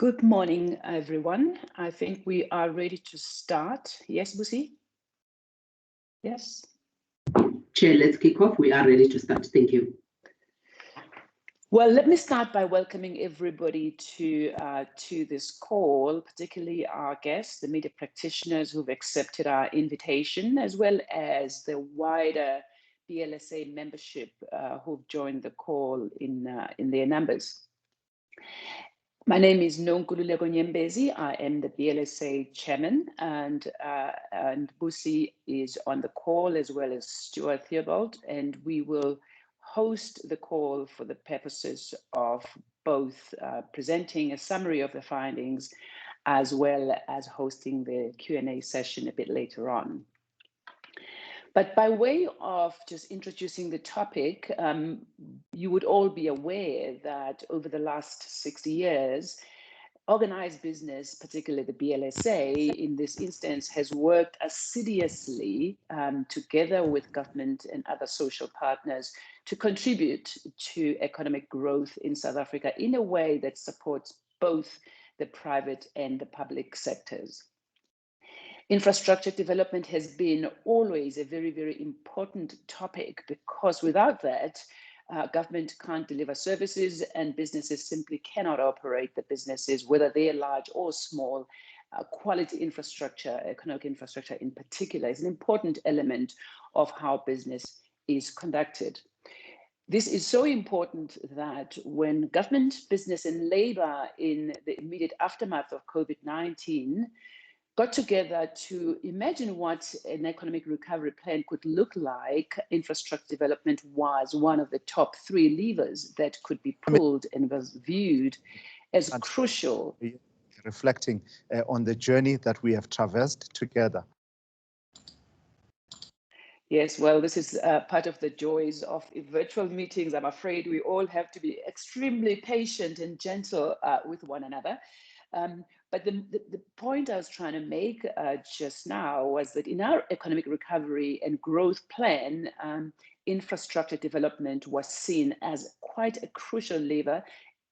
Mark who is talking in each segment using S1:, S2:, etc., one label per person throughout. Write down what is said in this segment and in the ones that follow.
S1: Good morning, everyone. I think we are ready to start. Yes, Busi? Yes.
S2: Chair, let's kick off. We are ready to start. Thank you.
S1: Well, let me start by welcoming everybody to this call, particularly our guests, the media practitioners who've accepted our invitation, as well as the wider BLSA membership who've joined the call in their numbers. My name is Nonkululeko Nyembezi. I am the BLSA chairman, and Busi is on the call, as well as Stuart Theobald, and we will host the call for the purposes of both presenting a summary of the findings, as well as hosting the Q&A session a bit later on. But by way of just introducing the topic, you would all be aware that over the last 60 years, organized business, particularly the BLSA, in this instance, has worked assiduously together with government and other social partners to contribute to economic growth in South Africa in a way that supports both the private and the public sectors. Infrastructure development has been always a very, very important topic, because without that, government can't deliver services and businesses simply cannot operate the businesses, whether they're large or small. Quality infrastructure, economic infrastructure in particular, is an important element of how business is conducted. This is so important that when government, business, and labor in the immediate aftermath of COVID-19 got together to imagine what an economic recovery plan could look like, infrastructure development was one of the top 3 levers that could be pulled and was viewed as crucial.
S3: Reflecting on the journey that we have traversed together.
S1: Yes, well, this is part of the joys of virtual meetings. I'm afraid we all have to be extremely patient and gentle with one another. But the point I was trying to make just now was that in our economic recovery and growth plan, infrastructure development was seen as quite a crucial lever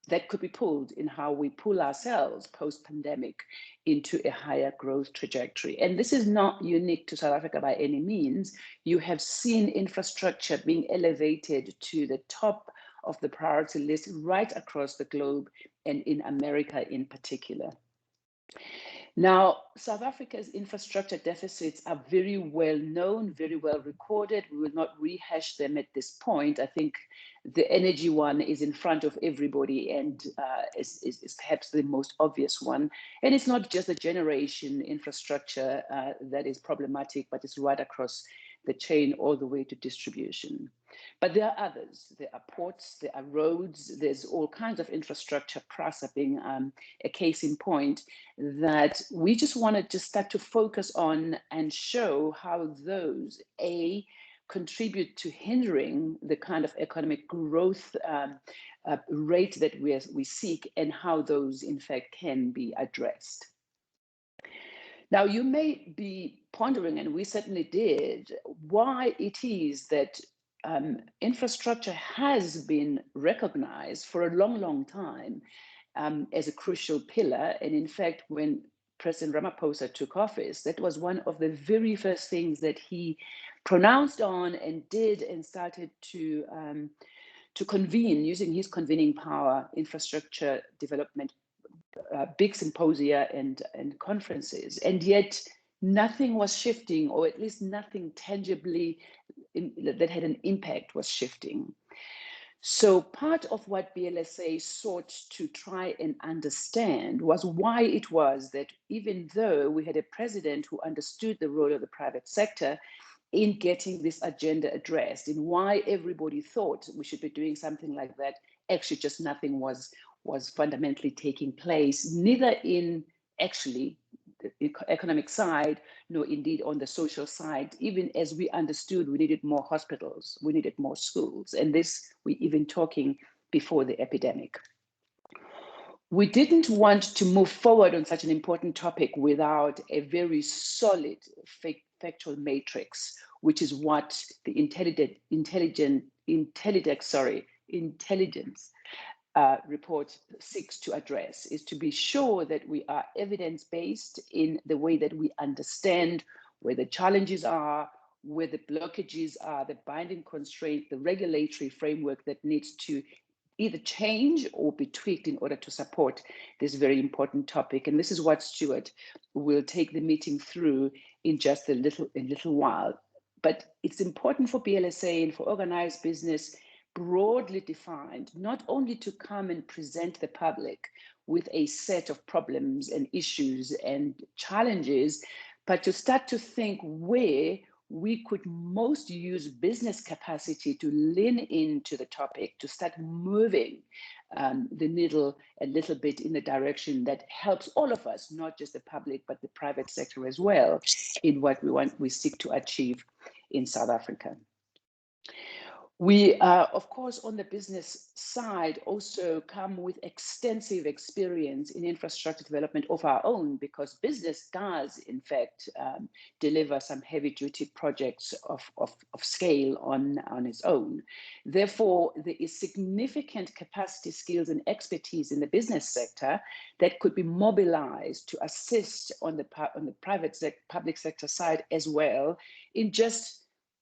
S1: that could be pulled in how we pull ourselves post-pandemic into a higher growth trajectory. And this is not unique to South Africa by any means. You have seen infrastructure being elevated to the top of the priority list right across the globe, and in America in particular. Now, South Africa's infrastructure deficits are very well known, very well recorded. We will not rehash them at this point. I think the energy one is in front of everybody and is perhaps the most obvious one. And it's not just the generation infrastructure that is problematic, but it's right across the chain all the way to distribution. But there are others. There are ports, there are roads, there's all kinds of infrastructure, PRASA being a case in point, that we just want to start to focus on and show how those, A, contribute to hindering the kind of economic growth rate that we seek, and how those, in fact, can be addressed. Now, you may be pondering, and we certainly did, why it is that infrastructure has been recognized for a long, long time as a crucial pillar. And in fact, when President Ramaphosa took office, that was one of the very first things that he pronounced on and did, and started to convene, using his convening power, infrastructure development big symposia and conferences, and yet nothing was shifting, or at least nothing tangibly that had an impact was shifting. So part of what BLSA sought to try and understand was why it was that, even though we had a president who understood the role of the private sector in getting this agenda addressed, and why everybody thought we should be doing something like that, actually just nothing was fundamentally taking place, neither in actually the economic side, nor indeed on the social side, even as we understood we needed more hospitals, we needed more schools, and this we even talking before the epidemic. We didn't want to move forward on such an important topic without a very solid factual matrix, which is what the Intellidex report seeks to address, is to be sure that we are evidence-based in the way that we understand where the challenges are, where the blockages are, the binding constraint, the regulatory framework that needs to either change or be tweaked in order to support this very important topic. And this is what Stuart will take the meeting through in just a little while. But it's important for BLSA and for organized business, broadly defined, not only to come and present the public with a set of problems and issues and challenges, but to start to think where we could most use business capacity to lean into the topic, to start moving the needle a little bit in the direction that helps all of us, not just the public, but the private sector as well, in what we seek to achieve in South Africa. We, of course, on the business side, also come with extensive experience in infrastructure development of our own, because business does, in fact, deliver some heavy-duty projects of scale on its own. Therefore, there is significant capacity, skills, and expertise in the business sector that could be mobilized to assist on the public sector side as well in just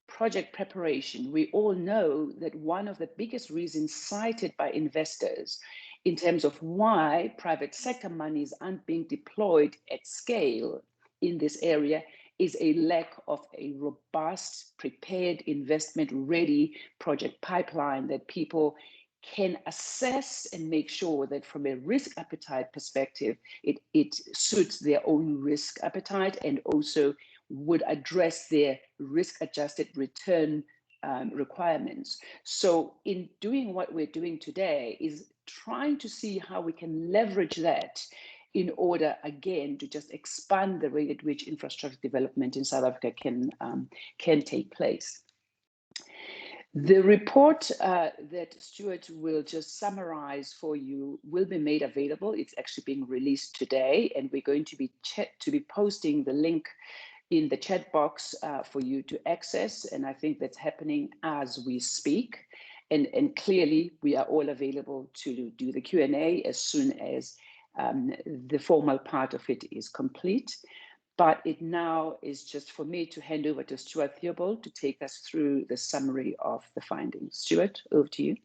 S1: project preparation. We all know that one of the biggest reasons cited by investors in terms of why private sector monies aren't being deployed at scale in this area is a lack of a robust, prepared, investment-ready project pipeline that people can assess and make sure that from a risk appetite perspective, it suits their own risk appetite and also would address their risk-adjusted return requirements. So in doing what we're doing today is trying to see how we can leverage that in order, again, to just expand the rate at which infrastructure development in South Africa can take place. The report that Stuart will just summarize for you will be made available. It's actually being released today, and we're going to be posting the link in the chat box for you to access, and I think that's happening as we speak. And clearly, we are all available to do the Q&A as soon as the formal part of it is complete. But it now is just for me to hand over to Stuart Theobald to take us through the summary of the findings. Stuart, over to you.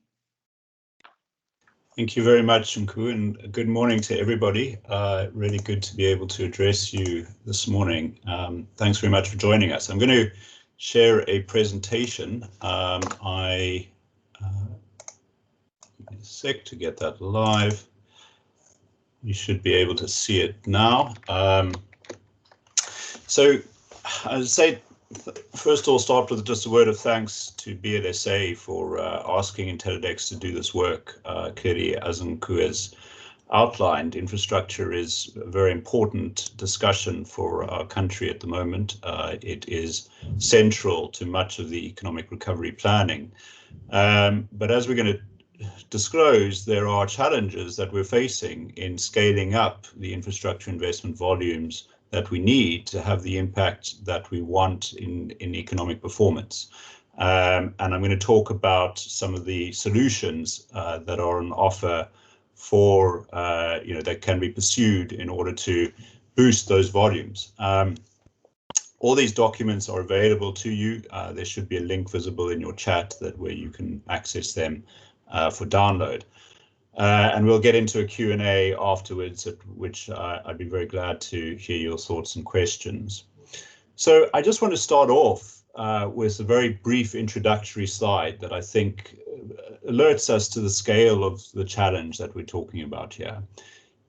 S4: Thank you very much, Nku, and good morning to everybody. Really good to be able to address you this morning. Thanks very much for joining us. I'm going to share a presentation. Give me a sec to get that live. You should be able to see it now. So, as I say, first of all, start with just a word of thanks to BLSA for asking Intellidex to do this work. Clearly, as Nku has outlined, infrastructure is a very important discussion for our country at the moment. It is central to much of the economic recovery planning. But as we're going to disclose, there are challenges that we're facing in scaling up the infrastructure investment volumes that we need to have the impact that we want in economic performance. And I'm going to talk about some of the solutions that are on offer for, that can be pursued in order to boost those volumes. All these documents are available to you. There should be a link visible in your chat where you can access them for download. And we'll get into a Q&A afterwards, at which I'd be very glad to hear your thoughts and questions. So I just want to start off with a very brief introductory slide that I think alerts us to the scale of the challenge that we're talking about here.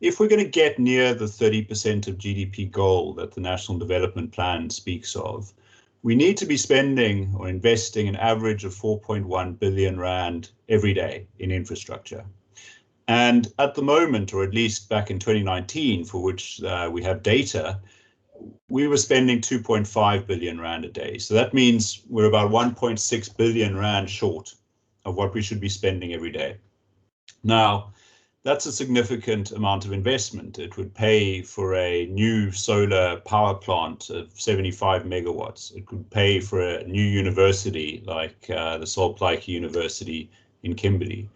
S4: If we're going to get near the 30% of GDP goal that the National Development Plan speaks of, we need to be spending or investing an average of 4.1 billion rand every day in infrastructure. And at the moment, or at least back in 2019, for which we have data, we were spending 2.5 billion rand a day. So that means we're about 1.6 billion rand short of what we should be spending every day. Now, that's a significant amount of investment. It would pay for a new solar power plant of 75 megawatts. It could pay for a new university like the Sol Plaatje University in Kimberley.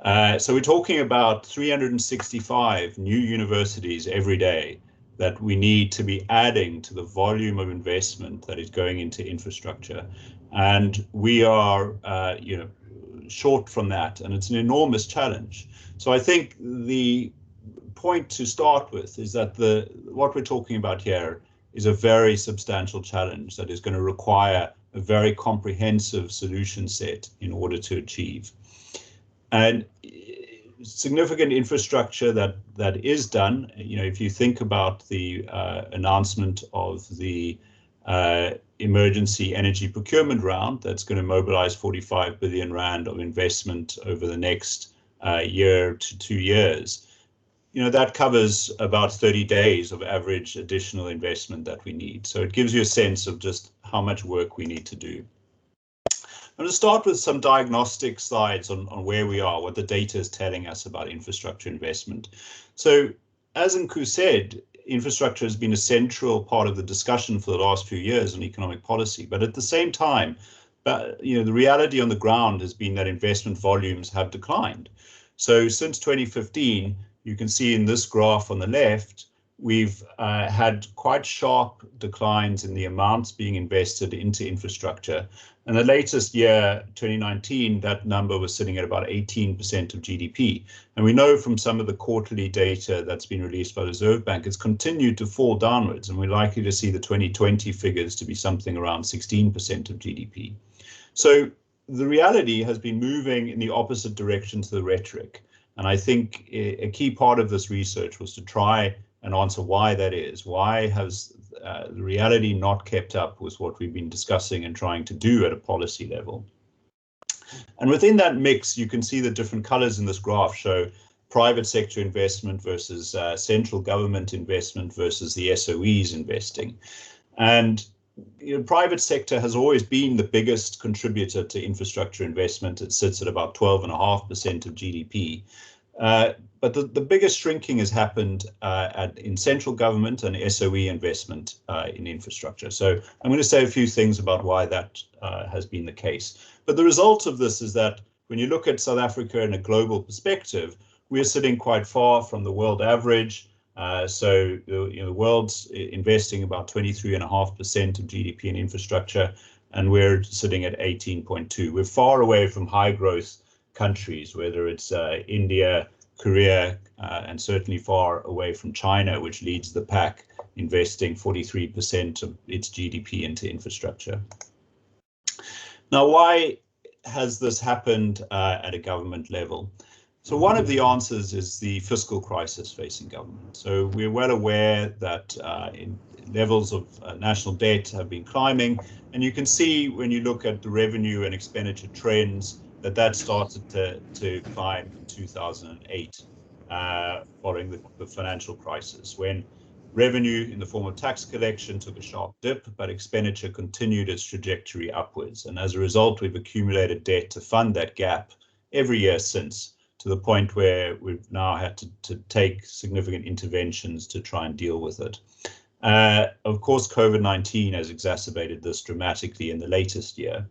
S4: So we're talking about 365 new universities every day that we need to be adding to the volume of investment that is going into infrastructure. And we are, short from that, and it's an enormous challenge. So I think the point to start with is that what we're talking about here is a very substantial challenge that is going to require a very comprehensive solution set in order to achieve. And significant infrastructure that is done, if you think about the announcement of the emergency energy procurement round, that's going to mobilize 45 billion rand of investment over the next year to 2 years. That covers about 30 days of average additional investment that we need. So it gives you a sense of just how much work we need to do. I'm going to start with some diagnostic slides on where we are, what the data is telling us about infrastructure investment. So as Nku said, infrastructure has been a central part of the discussion for the last few years on economic policy. But at the same time, the reality on the ground has been that investment volumes have declined. So since 2015, you can see in this graph on the left, we've had quite sharp declines in the amounts being invested into infrastructure. And the latest year, 2019, that number was sitting at about 18% of GDP. And we know from some of the quarterly data that's been released by the Reserve Bank, it's continued to fall downwards. And we're likely to see the 2020 figures to be something around 16% of GDP. So the reality has been moving in the opposite direction to the rhetoric. And I think a key part of this research was to try and answer why that is. Why has the reality not kept up with what we've been discussing and trying to do at a policy level? And within that mix, you can see the different colors in this graph show private sector investment versus central government investment versus the SOEs investing. And private sector has always been the biggest contributor to infrastructure investment. It sits at about 12.5% of GDP. But the biggest shrinking has happened in central government and SOE investment in infrastructure. So I'm going to say a few things about why that has been the case. But the result of this is that when you look at South Africa in a global perspective, we're sitting quite far from the world average. So the world's investing about 23.5% of GDP in infrastructure, and we're sitting at 18.2. We're far away from high growth countries, whether it's India, Korea, and certainly far away from China, which leads the pack, investing 43% of its GDP into infrastructure. Now, why has this happened at a government level? So one of the answers is the fiscal crisis facing government. So we're well aware that levels of national debt have been climbing, and you can see when you look at the revenue and expenditure trends that started to climb in 2008, following the financial crisis, when revenue in the form of tax collection took a sharp dip, but expenditure continued its trajectory upwards. And as a result, we've accumulated debt to fund that gap every year since, to the point where we've now had to take significant interventions to try and deal with it. Of course, COVID-19 has exacerbated this dramatically in the latest year.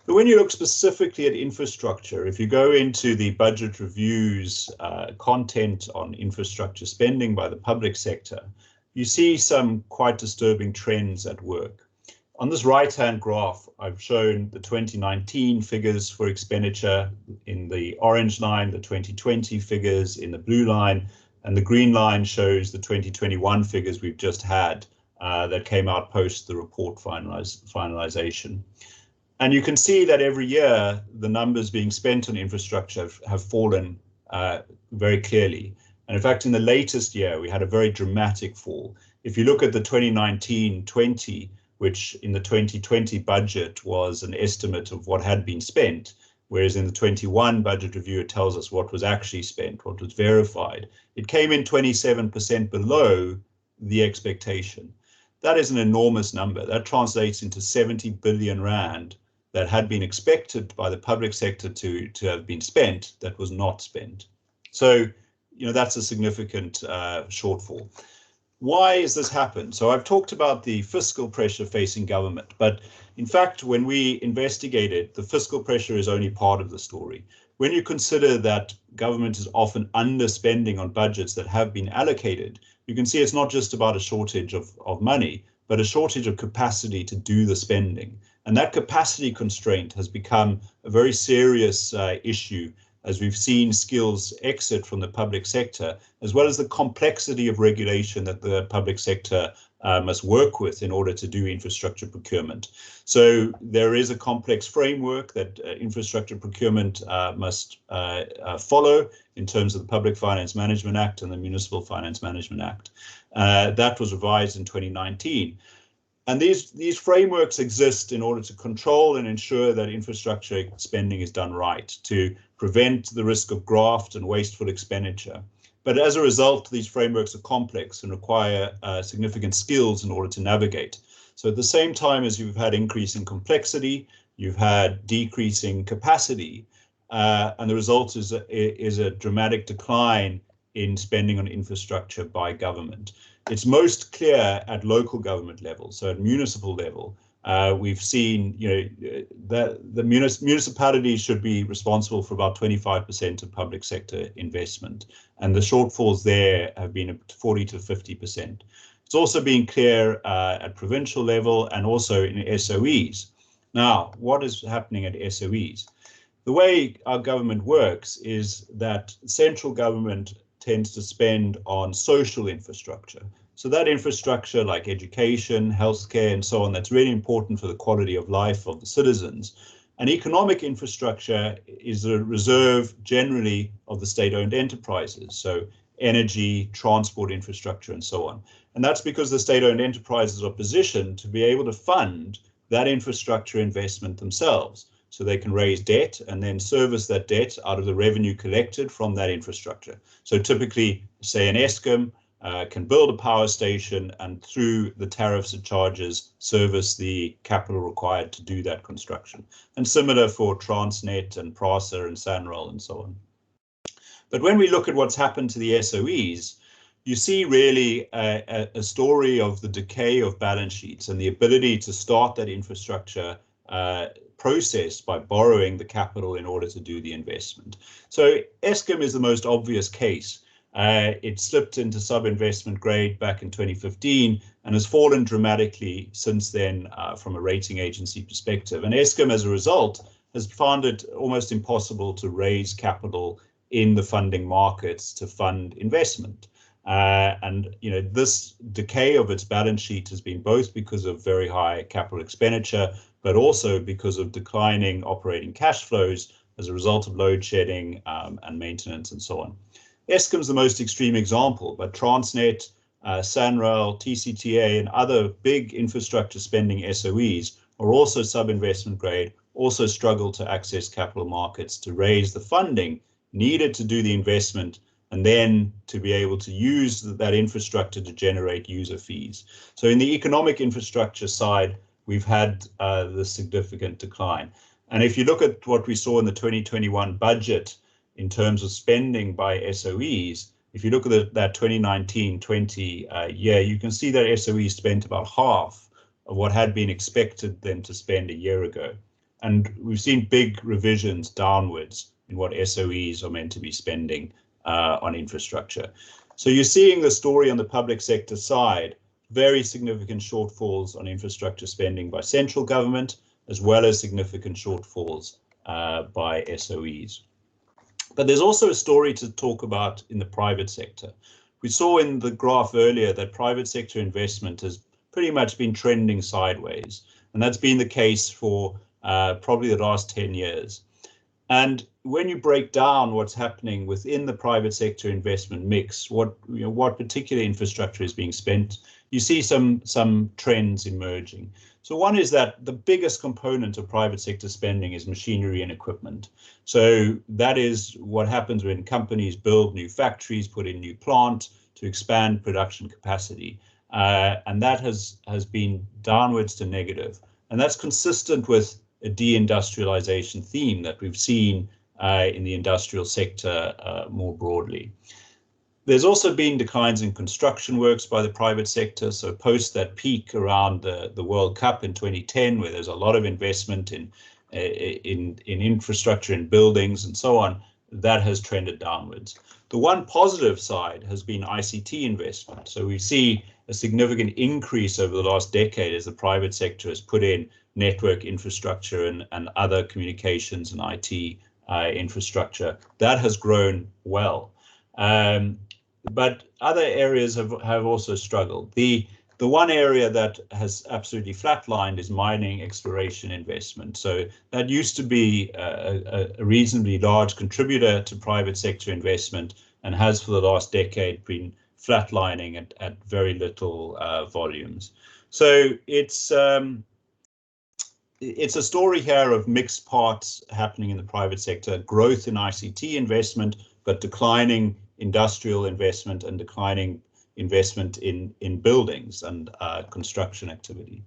S4: But when you look specifically at infrastructure, if you go into the budget reviews content on infrastructure spending by the public sector, you see some quite disturbing trends at work. On this right-hand graph, I've shown the 2019 figures for expenditure in the orange line, the 2020 figures in the blue line, and the green line shows the 2021 figures we've just had that came out post the report finalization. And you can see that every year, the numbers being spent on infrastructure have fallen very clearly. And in fact, in the latest year, we had a very dramatic fall. If you look at the 2019-20, which in the 2020 budget was an estimate of what had been spent, whereas in the 21 budget review, it tells us what was actually spent, what was verified. It came in 27% below the expectation. That is an enormous number. That translates into 70 billion rand that had been expected by the public sector to have been spent that was not spent. So, that's a significant shortfall. why is this happened? So I've talked about the fiscal pressure facing government, but in fact, when we investigated, the fiscal pressure is only part of the story. When you consider that government is often underspending on budgets that have been allocated, you can see it's not just about a shortage of money, but a shortage of capacity to do the spending. And that capacity constraint has become a very serious issue as we've seen skills exit from the public sector, as well as the complexity of regulation that the public sector must work with in order to do infrastructure procurement. So there is a complex framework that infrastructure procurement must follow in terms of the Public Finance Management Act and the Municipal Finance Management Act. That was revised in 2019. And these frameworks exist in order to control and ensure that infrastructure spending is done right, to prevent the risk of graft and wasteful expenditure. But as a result, these frameworks are complex and require significant skills in order to navigate. So at the same time as you've had increasing complexity, you've had decreasing capacity, and the result is a dramatic decline in spending on infrastructure by government. It's most clear at local government level, so at municipal level. We've seen, that the municipalities should be responsible for about 25% of public sector investment, and the shortfalls there have been 40 to 50%. It's also been clear at provincial level and also in SOEs. Now, what is happening at SOEs? The way our government works is that central government tends to spend on social infrastructure. So that infrastructure like education, healthcare, and so on, that's really important for the quality of life of the citizens. And economic infrastructure is a reserve generally of the state-owned enterprises, so energy, transport infrastructure, and so on. And that's because the state-owned enterprises are positioned to be able to fund that infrastructure investment themselves. So they can raise debt and then service that debt out of the revenue collected from that infrastructure. So typically, say an Eskom can build a power station and through the tariffs it charges, service the capital required to do that construction. And similar for Transnet and PRASA and Sanral and so on. But when we look at what's happened to the SOEs, you see really a story of the decay of balance sheets and the ability to start that infrastructure process by borrowing the capital in order to do the investment. So Eskom is the most obvious case. It slipped into sub-investment grade back in 2015 and has fallen dramatically since then from a rating agency perspective. And Eskom, as a result, has found it almost impossible to raise capital in the funding markets to fund investment. And this decay of its balance sheet has been both because of very high capital expenditure, but also because of declining operating cash flows as a result of load shedding and maintenance and so on. Eskom's the most extreme example, but Transnet, Sanral, TCTA, and other big infrastructure spending SOEs are also sub-investment grade, also struggle to access capital markets to raise the funding needed to do the investment and then to be able to use that infrastructure to generate user fees. So in the economic infrastructure side, we've had the significant decline. And if you look at what we saw in the 2021 budget in terms of spending by SOEs, if you look at that 2019-20 year, you can see that SOEs spent about half of what had been expected them to spend a year ago. And we've seen big revisions downwards in what SOEs are meant to be spending on infrastructure. So you're seeing the story on the public sector side, very significant shortfalls on infrastructure spending by central government, as well as significant shortfalls by SOEs. But there's also a story to talk about in the private sector. We saw in the graph earlier that private sector investment has pretty much been trending sideways, and that's been the case for probably the last 10 years. And when you break down what's happening within the private sector investment mix, what particular infrastructure is being spent, you see some trends emerging. So one is that the biggest component of private sector spending is machinery and equipment. So that is what happens when companies build new factories, put in new plant to expand production capacity. And that has been downwards to negative. And that's consistent with a deindustrialization theme that we've seen in the industrial sector more broadly. There's also been declines in construction works by the private sector. So post that peak around the World Cup in 2010, where there's a lot of investment in infrastructure and buildings and so on, that has trended downwards. The one positive side has been ICT investment. So we see a significant increase over the last decade as the private sector has put in network infrastructure and other communications and IT infrastructure. That has grown well. But other areas have also struggled. The one area that has absolutely flatlined is mining exploration investment. So that used to be a reasonably large contributor to private sector investment and has for the last decade been flatlining at very little volumes. So it's a story here of mixed parts happening in the private sector, growth in ICT investment, but declining industrial investment and declining investment in buildings and construction activity.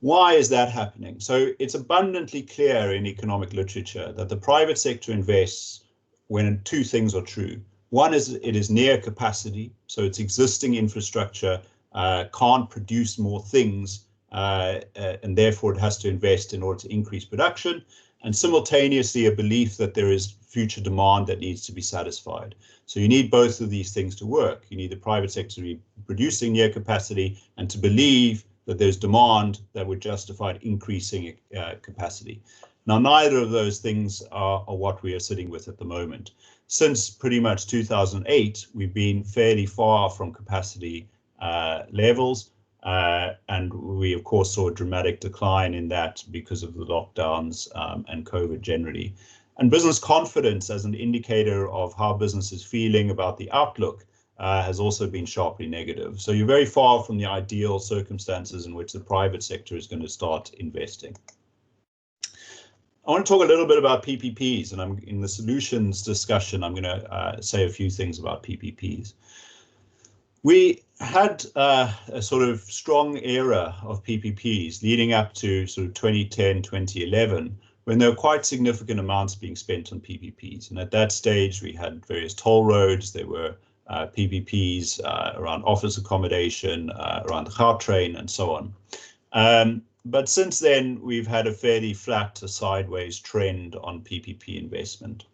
S4: Why is that happening? So it's abundantly clear in economic literature that the private sector invests when two things are true. One is it is near capacity, so its existing infrastructure can't produce more things, and therefore it has to invest in order to increase production, and simultaneously a belief that there is future demand that needs to be satisfied. So you need both of these things to work. You need the private sector to be producing near capacity and to believe that there's demand that would justify increasing capacity. Now, neither of those things are what we are sitting with at the moment. Since pretty much 2008, we've been fairly far from capacity levels. And we, of course, saw a dramatic decline in that because of the lockdowns and COVID generally. And business confidence as an indicator of how business is feeling about the outlook has also been sharply negative. So you're very far from the ideal circumstances in which the private sector is going to start investing. I want to talk a little bit about PPPs, and I'm in the solutions discussion. I'm going to say a few things about PPPs. We had a sort of strong era of PPPs leading up to sort of 2010, 2011, when there were quite significant amounts being spent on PPPs. And at that stage, we had various toll roads. There were PPPs around office accommodation, around the Gautrain, and so on. But since then, we've had a fairly flat to sideways trend on PPP investment.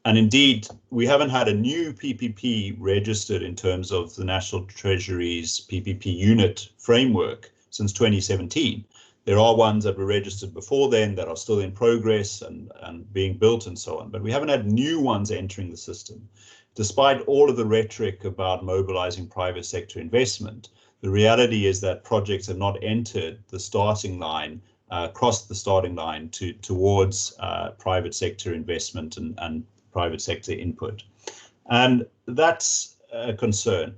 S4: And indeed, we haven't had a new PPP registered in terms of the National Treasury's PPP unit framework since 2017. There are ones that were registered before then that are still in progress and being built and so on, but we haven't had new ones entering the system. Despite all of the rhetoric about mobilizing private sector investment, the reality is that projects have not entered the starting line, crossed the starting line towards private sector investment and private sector input. And that's a concern.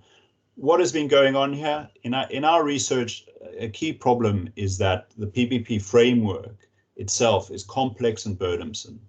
S4: What has been going on here? In our research, a key problem is that the PPP framework itself is complex and burdensome.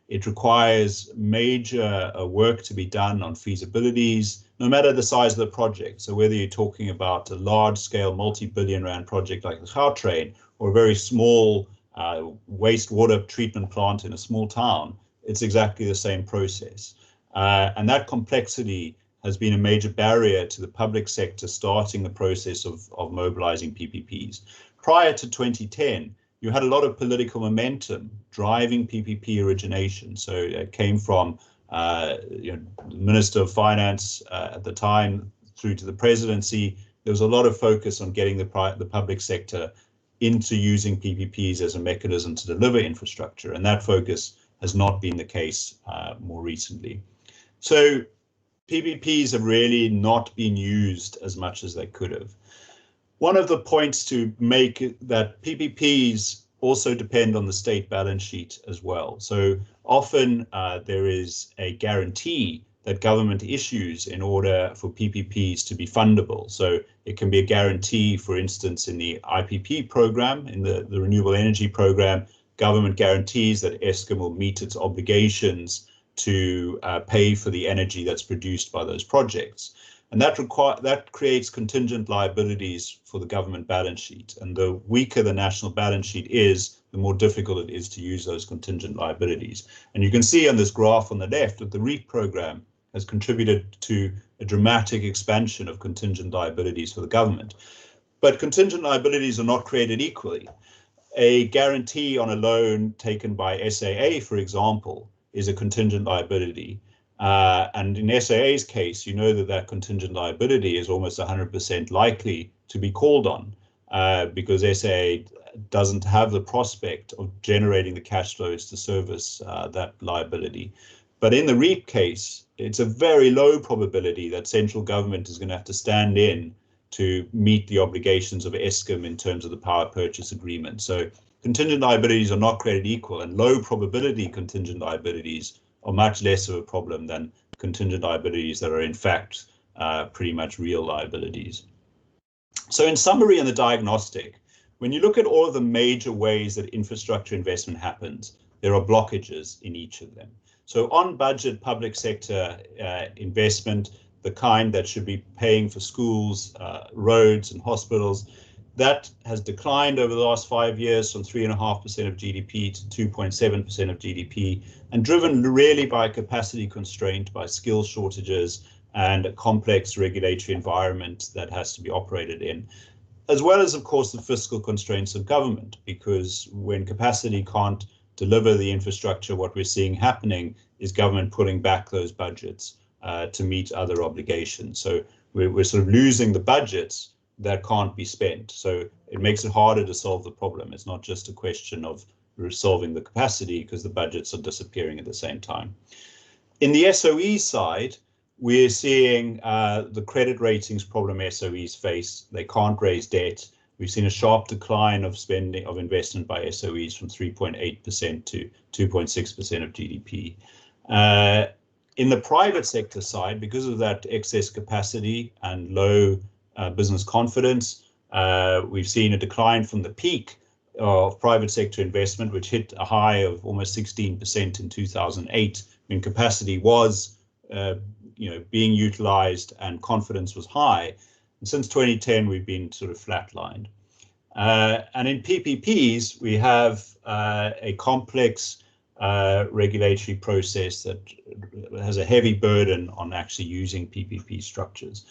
S4: It requires major work to be done on feasibilities, no matter the size of the project. So whether you're talking about a large-scale multi-billion rand project like the Gautrain or a very small wastewater treatment plant in a small town, it's exactly the same process. And that complexity has been a major barrier to the public sector starting the process of mobilizing PPPs. Prior to 2010, you had a lot of political momentum driving PPP origination. So it came from the Minister of Finance at the time through to the presidency. There was a lot of focus on getting the public sector into using PPPs as a mechanism to deliver infrastructure, and that focus has not been the case more recently. So PPPs have really not been used as much as they could have. One of the points to make that PPPs also depend on the state balance sheet as well. So often there is a guarantee that government issues in order for PPPs to be fundable. So it can be a guarantee, for instance, in the IPP program, in the renewable energy program, government guarantees that Eskom will meet its obligations to pay for the energy that's produced by those projects. And that creates contingent liabilities for the government balance sheet. And the weaker the national balance sheet is, the more difficult it is to use those contingent liabilities. And you can see on this graph on the left that the REAP program has contributed to a dramatic expansion of contingent liabilities for the government. But contingent liabilities are not created equally. A guarantee on a loan taken by SAA, for example, is a contingent liability. And in SAA's case, you know that that contingent liability is almost 100% likely to be called on because SAA doesn't have the prospect of generating the cash flows to service that liability. But in the REAP case, it's a very low probability that central government is going to have to stand in to meet the obligations of Eskom in terms of the power purchase agreement. So contingent liabilities are not created equal, and low probability contingent liabilities are much less of a problem than contingent liabilities that are in fact pretty much real liabilities. So in summary, in the diagnostic, when you look at all of the major ways that infrastructure investment happens, there are blockages in each of them. So on budget public sector investment, the kind that should be paying for schools, roads and hospitals, that has declined over the last 5 years from 3.5% of GDP to 2.7% of GDP, and driven really by capacity constraint, by skill shortages, and a complex regulatory environment that has to be operated in, as well as, of course, the fiscal constraints of government, because when capacity can't deliver the infrastructure, what we're seeing happening is government pulling back those budgets to meet other obligations. So we're sort of losing the budgets that can't be spent. So it makes it harder to solve the problem. It's not just a question of resolving the capacity because the budgets are disappearing at the same time. In the SOE side, we're seeing the credit ratings problem SOEs face. They can't raise debt. We've seen a sharp decline of spending of investment by SOEs from 3.8% to 2.6% of GDP. In the private sector side, because of that excess capacity and low business confidence, we've seen a decline from the peak of private sector investment, which hit a high of almost 16% in 2008, when capacity was being utilized and confidence was high. And since 2010, we've been sort of flatlined. And in PPPs, we have a complex regulatory process that has a heavy burden on actually using PPP structures.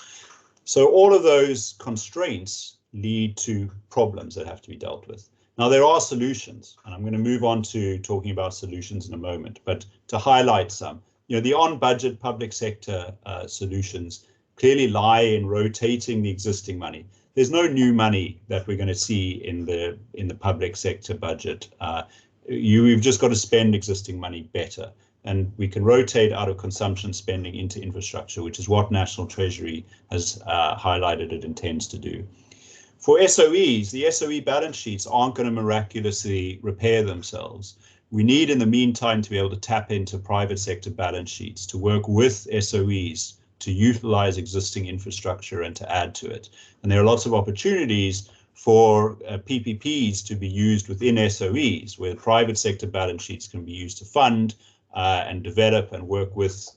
S4: So all of those constraints lead to problems that have to be dealt with. Now, there are solutions, and I'm going to move on to talking about solutions in a moment, but to highlight some, the on-budget public sector solutions clearly lie in rotating the existing money. There's no new money that we're going to see in the public sector budget. You've just got to spend existing money better, and we can rotate out of consumption spending into infrastructure, which is what National Treasury has highlighted it intends to do. For SOEs, the SOE balance sheets aren't going to miraculously repair themselves. We need, in the meantime, to be able to tap into private sector balance sheets, to work with SOEs to utilize existing infrastructure and to add to it. And there are lots of opportunities for PPPs to be used within SOEs, where private sector balance sheets can be used to fund and develop and work with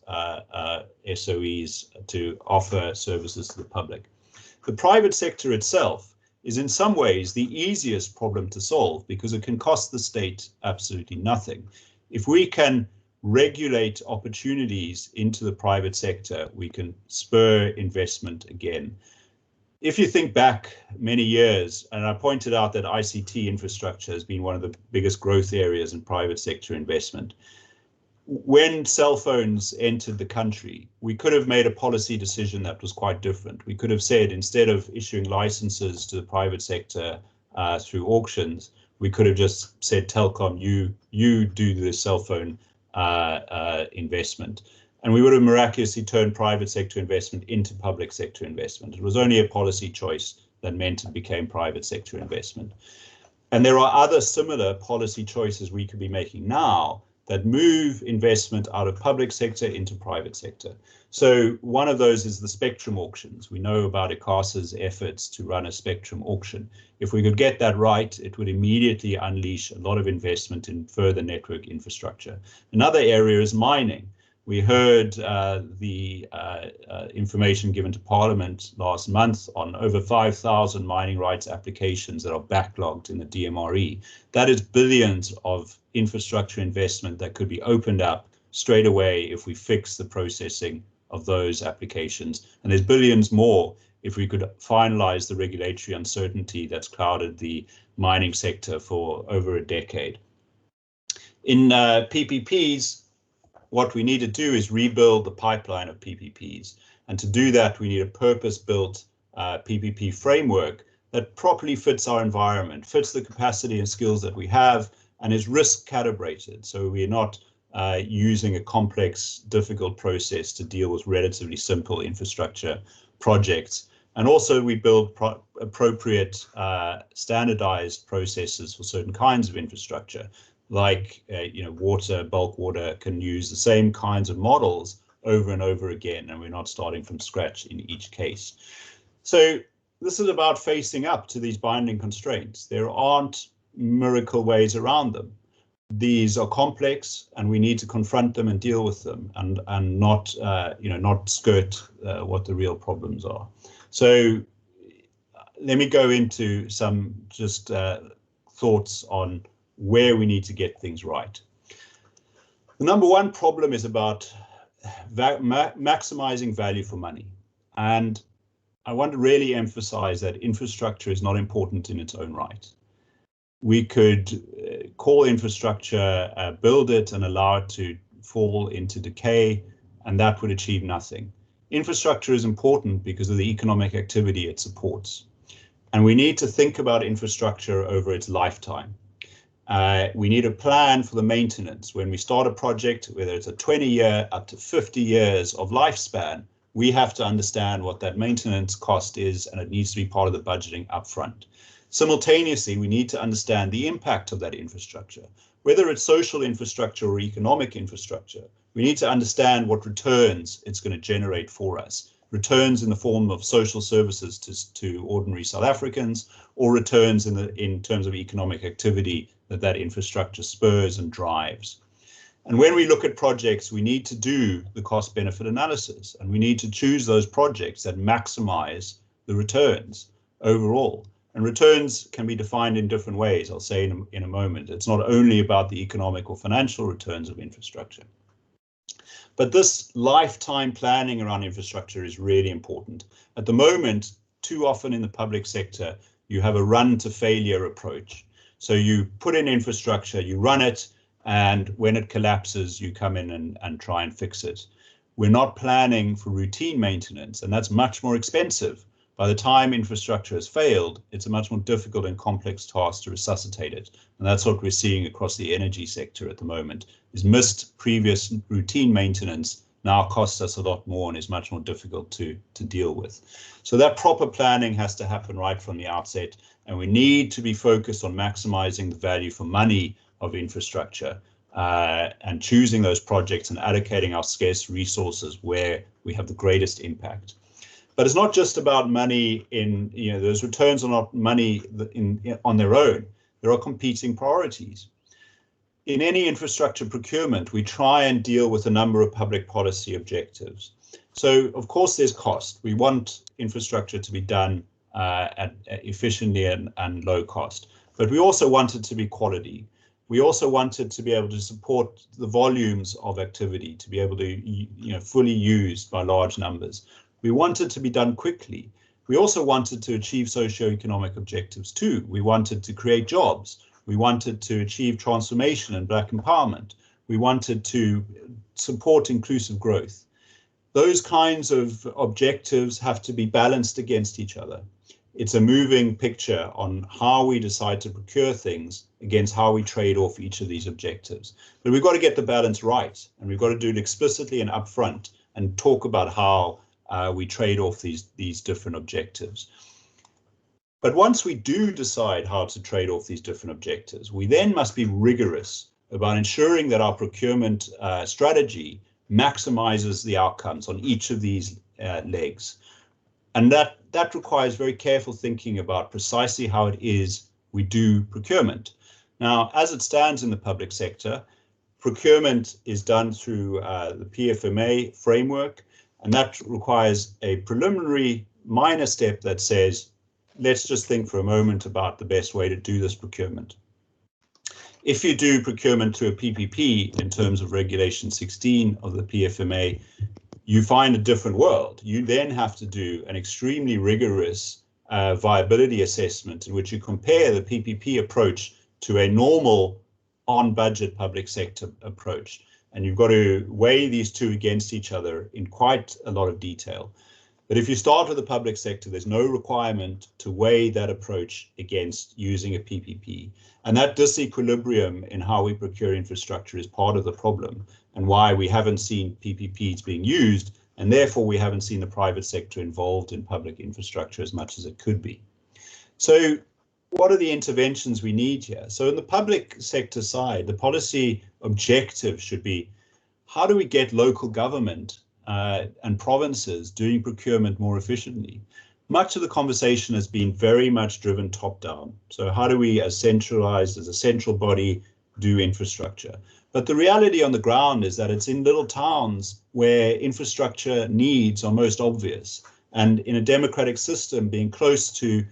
S4: SOEs to offer services to the public. The private sector itself is in some ways the easiest problem to solve because it can cost the state absolutely nothing. If we can regulate opportunities into the private sector, we can spur investment again. If you think back many years, and I pointed out that ICT infrastructure has been one of the biggest growth areas in private sector investment. When cell phones entered the country, we could have made a policy decision that was quite different. We could have said, instead of issuing licenses to the private sector through auctions, we could have just said, Telkom, you do the cell phone investment. And we would have miraculously turned private sector investment into public sector investment. It was only a policy choice that meant it became private sector investment. And there are other similar policy choices we could be making now that move investment out of public sector into private sector. So one of those is the spectrum auctions. We know about ICASA's efforts to run a spectrum auction. If we could get that right, it would immediately unleash a lot of investment in further network infrastructure. Another area is mining. We heard the information given to Parliament last month on over 5,000 mining rights applications that are backlogged in the DMRE. That is billions of infrastructure investment that could be opened up straight away if we fix the processing of those applications. And there's billions more if we could finalize the regulatory uncertainty that's clouded the mining sector for over a decade. In PPPs, what we need to do is rebuild the pipeline of PPPs. And to do that, we need a purpose-built PPP framework that properly fits our environment, fits the capacity and skills that we have, and is risk calibrated. So we're not using a complex, difficult process to deal with relatively simple infrastructure projects. And also we build appropriate standardized processes for certain kinds of infrastructure, like water, bulk water can use the same kinds of models over and over again, and we're not starting from scratch in each case. So this is about facing up to these binding constraints. There aren't miracle ways around them. These are complex, and we need to confront them and deal with them, and not not skirt what the real problems are. So let me go into some just thoughts on where we need to get things right. The number one problem is about maximizing value for money. And I want to really emphasize that infrastructure is not important in its own right. We could call infrastructure, build it and allow it to fall into decay, and that would achieve nothing. Infrastructure is important because of the economic activity it supports. And we need to think about infrastructure over its lifetime. We need a plan for the maintenance. When we start a project, whether it's a 20-year up to 50 years of lifespan, we have to understand what that maintenance cost is, and it needs to be part of the budgeting upfront. Simultaneously, we need to understand the impact of that infrastructure, whether it's social infrastructure or economic infrastructure. We need to understand what returns it's going to generate for us. Returns in the form of social services to ordinary South Africans, or returns in terms of economic activity that infrastructure spurs and drives. And when we look at projects, we need to do the cost benefit analysis, and we need to choose those projects that maximize the returns overall. And returns can be defined in different ways, I'll say in a moment. It's not only about the economic or financial returns of infrastructure. But this lifetime planning around infrastructure is really important. At the moment, too often in the public sector, you have a run to failure approach. So you put in infrastructure, you run it, and when it collapses, you come in and try and fix it. We're not planning for routine maintenance, and that's much more expensive. By the time infrastructure has failed, it's a much more difficult and complex task to resuscitate it. And that's what we're seeing across the energy sector at the moment, is missed previous routine maintenance now costs us a lot more and is much more difficult to deal with. So that proper planning has to happen right from the outset, and we need to be focused on maximizing the value for money of infrastructure and choosing those projects and allocating our scarce resources where we have the greatest impact. But it's not just about money those returns are not money on their own. There are competing priorities. In any infrastructure procurement, we try and deal with a number of public policy objectives. So, of course, there's cost. We want infrastructure to be done efficiently and low cost. But we also want it to be quality. We also wanted to be able to support the volumes of activity, to be able to fully used by large numbers. We wanted to be done quickly. We also wanted to achieve socio-economic objectives too. We wanted to create jobs. We wanted to achieve transformation and Black empowerment. We wanted to support inclusive growth. Those kinds of objectives have to be balanced against each other. It's a moving picture on how we decide to procure things against how we trade off each of these objectives. But we've got to get the balance right, and we've got to do it explicitly and upfront and talk about how we trade off these different objectives. But once we do decide how to trade off these different objectives, we then must be rigorous about ensuring that our procurement strategy maximizes the outcomes on each of these legs. And that requires very careful thinking about precisely how it is we do procurement. Now, as it stands in the public sector, procurement is done through the PFMA framework, and that requires a preliminary minor step that says, let's just think for a moment about the best way to do this procurement. If you do procurement through a PPP in terms of Regulation 16 of the PFMA, you find a different world. You then have to do an extremely rigorous viability assessment in which you compare the PPP approach to a normal on-budget public sector approach. And you've got to weigh these two against each other in quite a lot of detail. But if you start with the public sector, there's no requirement to weigh that approach against using a PPP. And that disequilibrium in how we procure infrastructure is part of the problem and why we haven't seen PPPs being used, and therefore we haven't seen the private sector involved in public infrastructure as much as it could be. So what are the interventions we need here? So in the public sector side, the policy objective should be, how do we get local government and provinces doing procurement more efficiently? Much of the conversation has been very much driven top down. So how do we, as centralized, as a central body, do infrastructure? But the reality on the ground is that it's in little towns where infrastructure needs are most obvious. And in a democratic system, being close to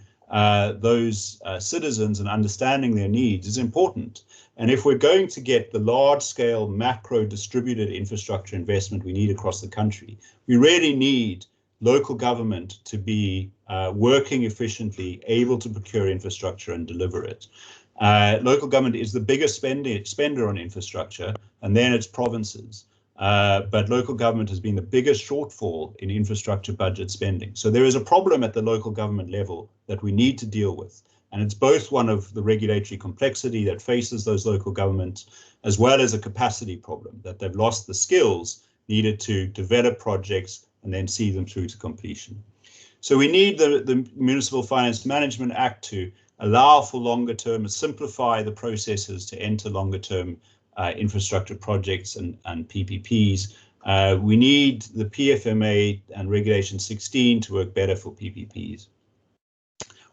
S4: those citizens and understanding their needs is important. And if we're going to get the large-scale macro distributed infrastructure investment we need across the country, we really need local government to be working efficiently, able to procure infrastructure and deliver it. Local government is the biggest spender on infrastructure, and then it's provinces. But local government has been the biggest shortfall in infrastructure budget spending. So there is a problem at the local government level that we need to deal with. And it's both one of the regulatory complexity that faces those local governments, as well as a capacity problem, that they've lost the skills needed to develop projects and then see them through to completion. So we need the Municipal Finance Management Act to allow for longer term, simplify the processes to enter longer term infrastructure projects and PPPs. We need the PFMA and Regulation 16 to work better for PPPs.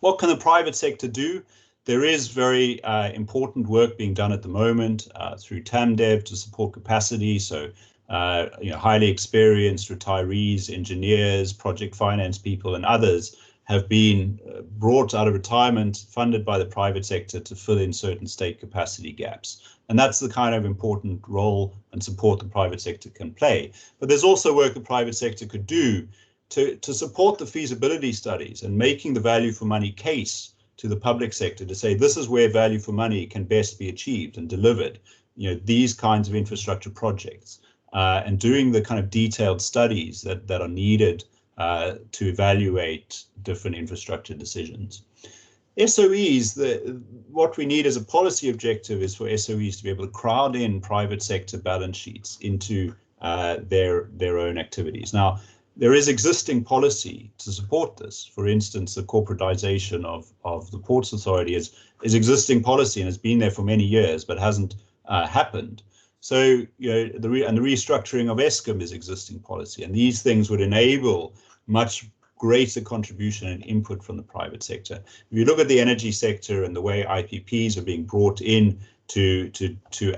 S4: What can the private sector do? There is very important work being done at the moment through TAMDEV to support capacity. So, highly experienced retirees, engineers, project finance people, and others have been brought out of retirement, funded by the private sector to fill in certain state capacity gaps. And that's the kind of important role and support the private sector can play. But there's also work the private sector could do to support the feasibility studies and making the value for money case to the public sector to say this is where value for money can best be achieved and delivered, these kinds of infrastructure projects, and doing the kind of detailed studies that are needed to evaluate different infrastructure decisions. SOEs, what we need as a policy objective is for SOEs to be able to crowd in private sector balance sheets into their own activities. Now, there is existing policy to support this. For instance, the corporatization of the Ports Authority is existing policy and has been there for many years, but hasn't happened. So, the restructuring of Eskom is existing policy, and these things would enable much greater contribution and input from the private sector. If you look at the energy sector and the way IPPs are being brought in to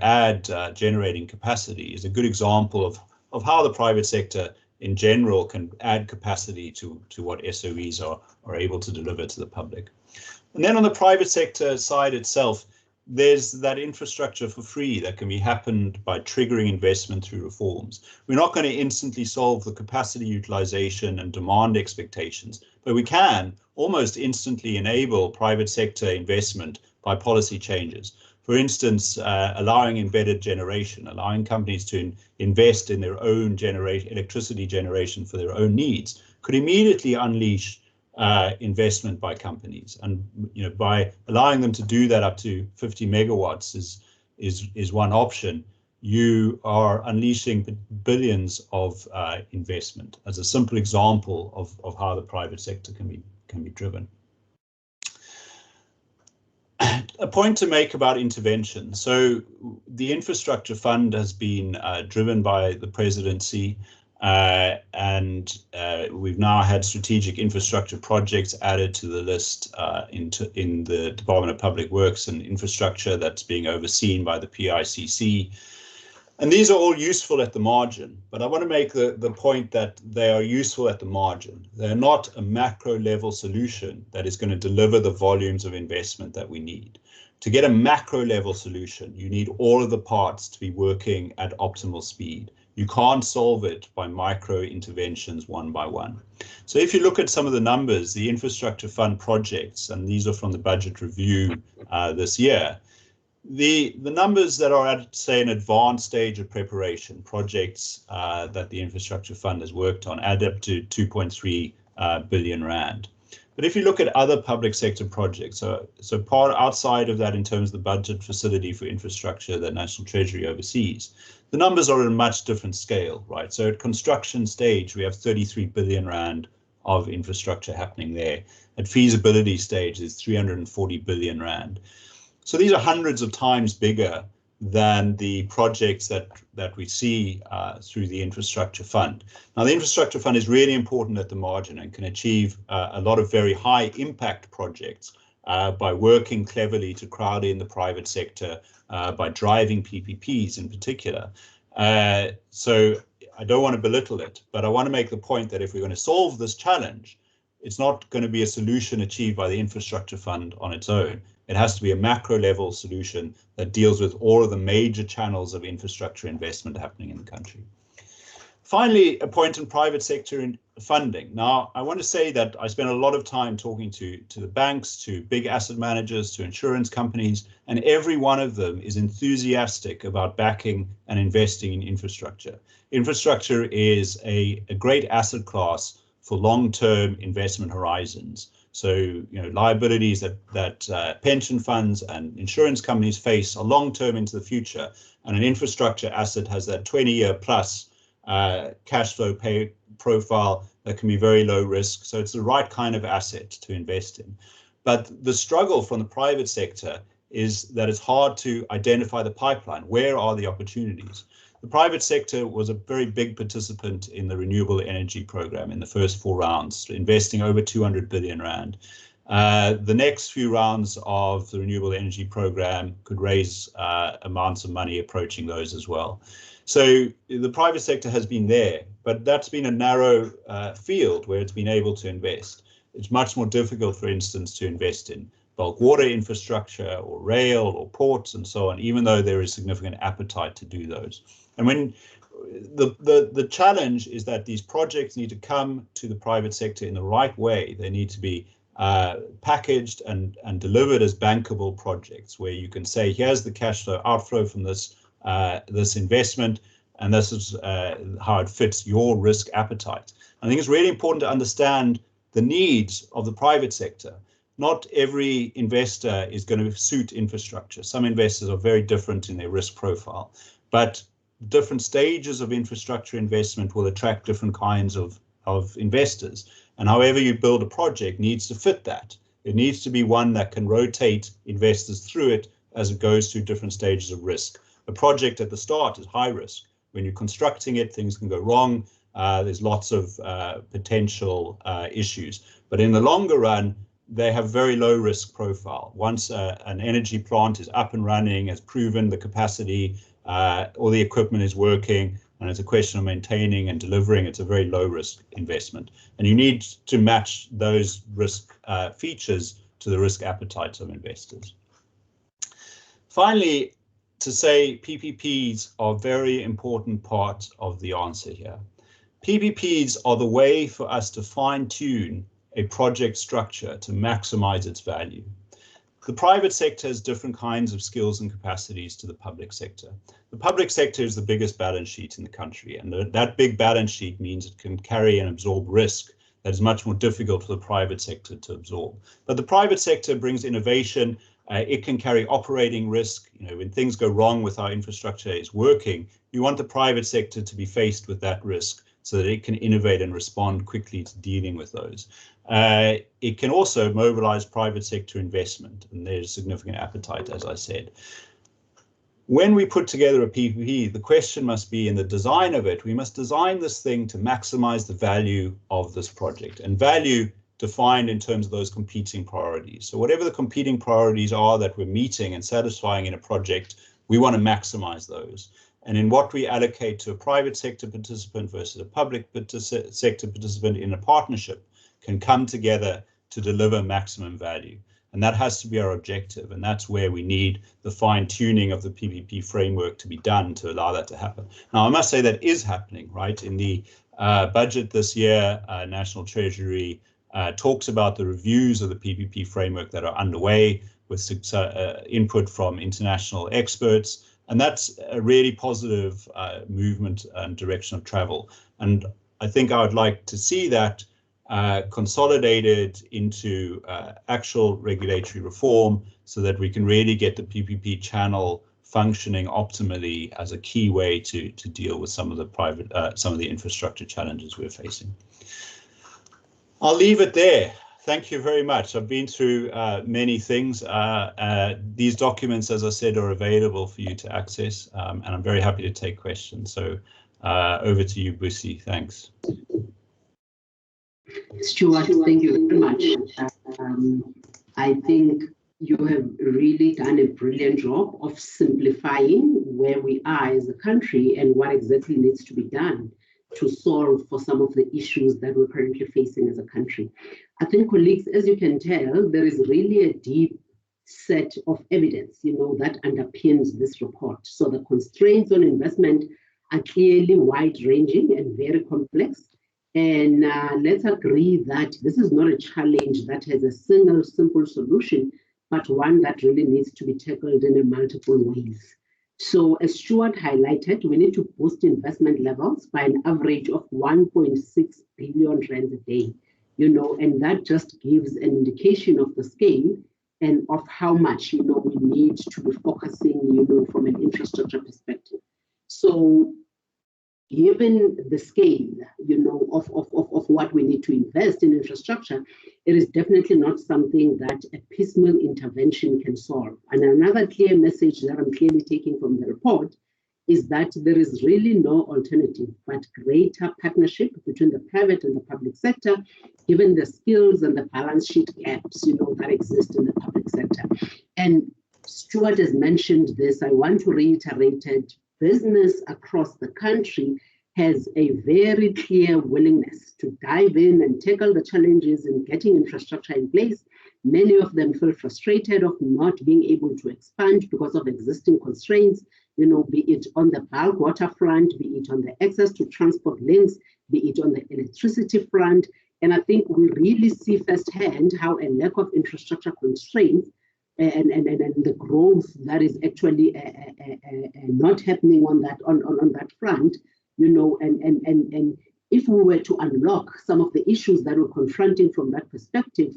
S4: add generating capacity is a good example of how the private sector in general can add capacity to what SOEs are able to deliver to the public. And then on the private sector side itself, there's that infrastructure for free that can be happened by triggering investment through reforms. We're not going to instantly solve the capacity utilization and demand expectations, but we can almost instantly enable private sector investment by policy changes. For instance, allowing embedded generation, allowing companies to invest in their own electricity generation for their own needs could immediately unleash investment by companies, and by allowing them to do that up to 50 megawatts is one option. You are unleashing billions of investment as a simple example of how the private sector can be driven. A point to make about intervention. So the infrastructure fund has been driven by the presidency. And we've now had strategic infrastructure projects added to the list in the Department of Public Works and Infrastructure that's being overseen by the PICC. And these are all useful at the margin, but I want to make the point that they are useful at the margin. They're not a macro level solution that is going to deliver the volumes of investment that we need. To get a macro level solution, you need all of the parts to be working at optimal speed. You can't solve it by micro interventions one by one. So if you look at some of the numbers, the infrastructure fund projects, and these are from the budget review this year, the numbers that are at, say, an advanced stage of preparation, projects that the infrastructure fund has worked on, add up to 2.3 billion rand. But if you look at other public sector projects, so part outside of that in terms of the budget facility for infrastructure that National Treasury oversees, the numbers are at a much different scale, right? So at construction stage, we have 33 billion rand of infrastructure happening there. At feasibility stage, there's 340 billion rand. So these are hundreds of times bigger than the projects that we see through the infrastructure fund. Now, the infrastructure fund is really important at the margin and can achieve a lot of very high impact projects by working cleverly to crowd in the private sector, by driving PPPs in particular. So I don't want to belittle it, but I want to make the point that if we're going to solve this challenge, it's not going to be a solution achieved by the infrastructure fund on its own. It has to be a macro level solution that deals with all of the major channels of infrastructure investment happening in the country. Finally, a point on private sector funding. Now, I want to say that I spent a lot of time talking to the banks, to big asset managers, to insurance companies, and every one of them is enthusiastic about backing and investing in infrastructure. Infrastructure is a great asset class for long-term investment horizons. So, liabilities that pension funds and insurance companies face are long-term into the future, and an infrastructure asset has that 20-year plus cash flow pay profile that can be very low risk. So it's the right kind of asset to invest in. But the struggle from the private sector is that it's hard to identify the pipeline. Where are the opportunities? The private sector was a very big participant in the renewable energy program in the first 4 rounds, investing over 200 billion rand. The next few rounds of the renewable energy program could raise amounts of money approaching those as well. So the private sector has been there, but that's been a narrow field where it's been able to invest. It's much more difficult, for instance, to invest in bulk water infrastructure or rail or ports and so on, even though there is significant appetite to do those. And when the challenge is that these projects need to come to the private sector in the right way. They need to be packaged and delivered as bankable projects where you can say, here's the cash flow outflow from this investment, and this is how it fits your risk appetite. I think it's really important to understand the needs of the private sector. Not every investor is going to suit infrastructure. Some investors are very different in their risk profile, but different stages of infrastructure investment will attract different kinds of investors. And however you build a project needs to fit that. It needs to be one that can rotate investors through it as it goes through different stages of risk. A project at the start is high risk. When you're constructing it, things can go wrong. There's lots of potential issues. But in the longer run, they have very low risk profile. Once an energy plant is up and running, has proven the capacity, all the equipment is working, and it's a question of maintaining and delivering, it's a very low risk investment. And you need to match those risk features to the risk appetites of investors. Finally, to say PPPs are a very important part of the answer here. PPPs are the way for us to fine-tune a project structure to maximize its value. The private sector has different kinds of skills and capacities to the public sector. The public sector is the biggest balance sheet in the country, and that big balance sheet means it can carry and absorb risk that is much more difficult for the private sector to absorb. But the private sector brings innovation. It can carry operating risk. When things go wrong with how infrastructure is working, you want the private sector to be faced with that risk so that it can innovate and respond quickly to dealing with those. It can also mobilize private sector investment, and there's significant appetite, as I said. When we put together a PPP, the question must be in the design of it, we must design this thing to maximize the value of this project, and value defined in terms of those competing priorities. So whatever the competing priorities are that we're meeting and satisfying in a project, we want to maximize those. And in what we allocate to a private sector participant versus a public sector participant in a partnership can come together to deliver maximum value. And that has to be our objective. And that's where we need the fine tuning of the PPP framework to be done to allow that to happen. Now, I must say that is happening, right? In the budget this year, National Treasury talks about the reviews of the PPP framework that are underway with input from international experts. And that's a really positive movement and direction of travel. And I think I would like to see that consolidated into actual regulatory reform so that we can really get the PPP channel functioning optimally as a key way to deal with some of the infrastructure challenges we're facing. I'll leave it there. Thank you very much. I've been through many things. These documents, as I said, are available for you to access, and I'm very happy to take questions. So over to you, Busi. Thanks.
S2: Stuart, thank you very much. I think you have really done a brilliant job of simplifying where we are as a country and what exactly needs to be done to solve for some of the issues that we're currently facing as a country. I think, colleagues, as you can tell, there is really a deep set of evidence, that underpins this report. So the constraints on investment are clearly wide-ranging and very complex. And let's agree that this is not a challenge that has a single simple solution, but one that really needs to be tackled in multiple ways. So as Stuart highlighted, we need to boost investment levels by an average of 1.6 billion rands a day, and that just gives an indication of the scale and of how much, we need to be focusing, from an infrastructure perspective. So given the scale, of what we need to invest in infrastructure, it is definitely not something that a piecemeal intervention can solve. And another clear message that I'm clearly taking from the report is that there is really no alternative but greater partnership between the private and the public sector, given the skills and the balance sheet gaps, that exist in the public sector. And Stuart has mentioned this. I want to reiterate it. Business across the country has a very clear willingness to dive in and tackle the challenges in getting infrastructure in place. Many of them feel frustrated of not being able to expand because of existing constraints, be it on the bulk water front, be it on the access to transport links, be it on the electricity front. And I think we really see firsthand how a lack of infrastructure constraints and the growth that is actually not happening on that front, and if we were to unlock some of the issues that we're confronting from that perspective,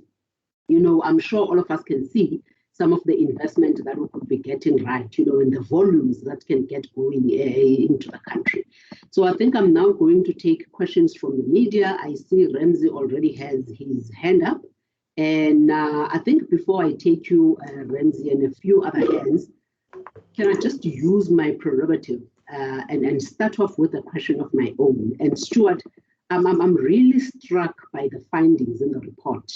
S2: I'm sure all of us can see some of the investment that we could be getting right, and the volumes that can get going into the country. So I think I'm now going to take questions from the media. I see Ramsey already has his hand up. And I think before I take you, Ramsey, and a few other hands, can I just use my prerogative and start off with a question of my own? And Stuart, I'm really struck by the findings in the report,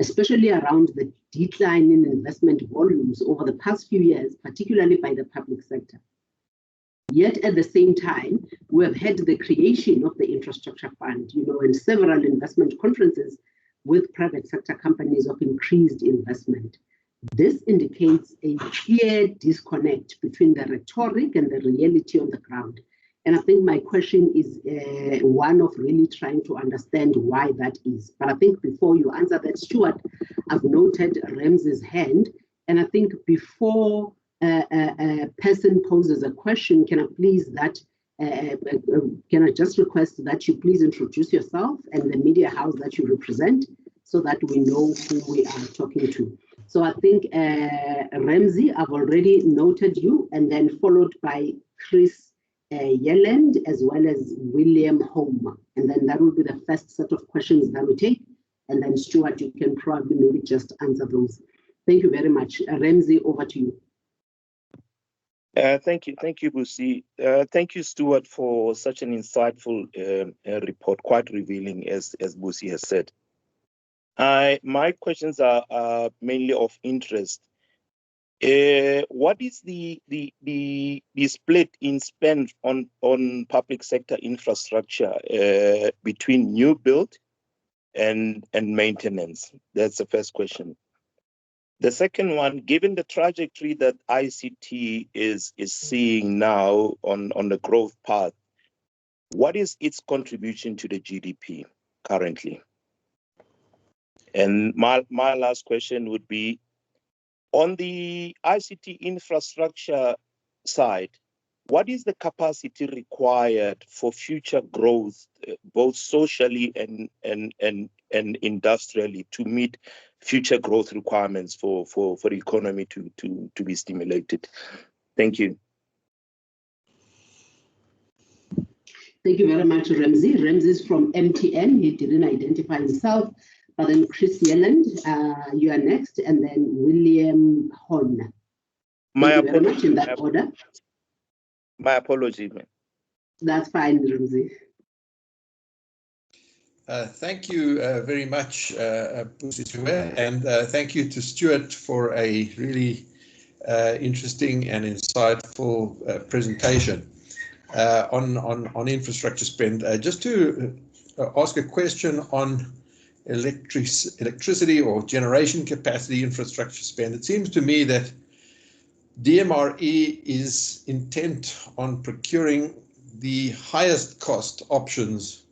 S2: especially around the decline in investment volumes over the past few years, particularly by the public sector. Yet at the same time, we have had the creation of the infrastructure fund, and several investment conferences with private sector companies of increased investment. This indicates a clear disconnect between the rhetoric and the reality on the ground. And I think my question is one of really trying to understand why that is. But I think before you answer that, Stuart, I've noted Ramsey's hand. And I think before a person poses a question, can I just request that you please introduce yourself and the media house that you represent so that we know who we are talking to. So I think, Ramsey, I've already noted you, and then followed by Chris Yelland, as well as William Home. And then that will be the first set of questions that we take. And then Stuart, you can probably maybe just answer those. Thank you very much. Ramsey, over to you.
S5: Thank you, Busi. Thank you, Stuart, for such an insightful report, quite revealing, as Busi has said. My questions are mainly of interest. What is the split in spend on public sector infrastructure between new build and maintenance? That's the first question. The second one, given the trajectory that ICT is seeing now on the growth path, what is its contribution to the GDP currently? And my last question would be, on the ICT infrastructure side, what is the capacity required for future growth, both socially and industrially, to meet future growth requirements for the economy to be stimulated? Thank you.
S2: Thank you very much, Ramsey. Ramsey is from MTN. He didn't identify himself. But then Chris Yelland, you are next, and then William Horn. Thank you very much in that order.
S5: My apology, man.
S2: That's fine, Ramsey.
S6: Thank you very much, Pusitue, and thank you to Stuart for a really interesting and insightful presentation on infrastructure spend. Just to ask a question on electricity or generation capacity infrastructure spend. It seems to me that DMRE is intent on procuring the highest cost options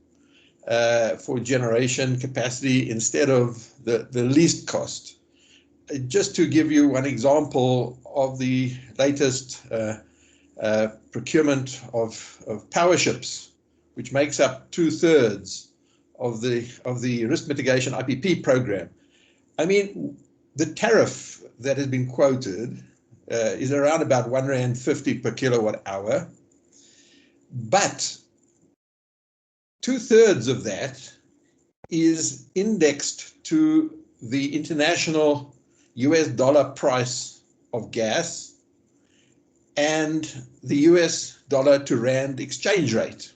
S6: for generation capacity instead of the least cost. Just to give you one example of the latest procurement of power ships, which makes up 2/3 of the risk mitigation IPP program. I mean, the tariff that has been quoted is around about R1.50 per kilowatt hour, but 2/3 of that is indexed to the international US dollar price of gas and the US dollar to rand exchange rate.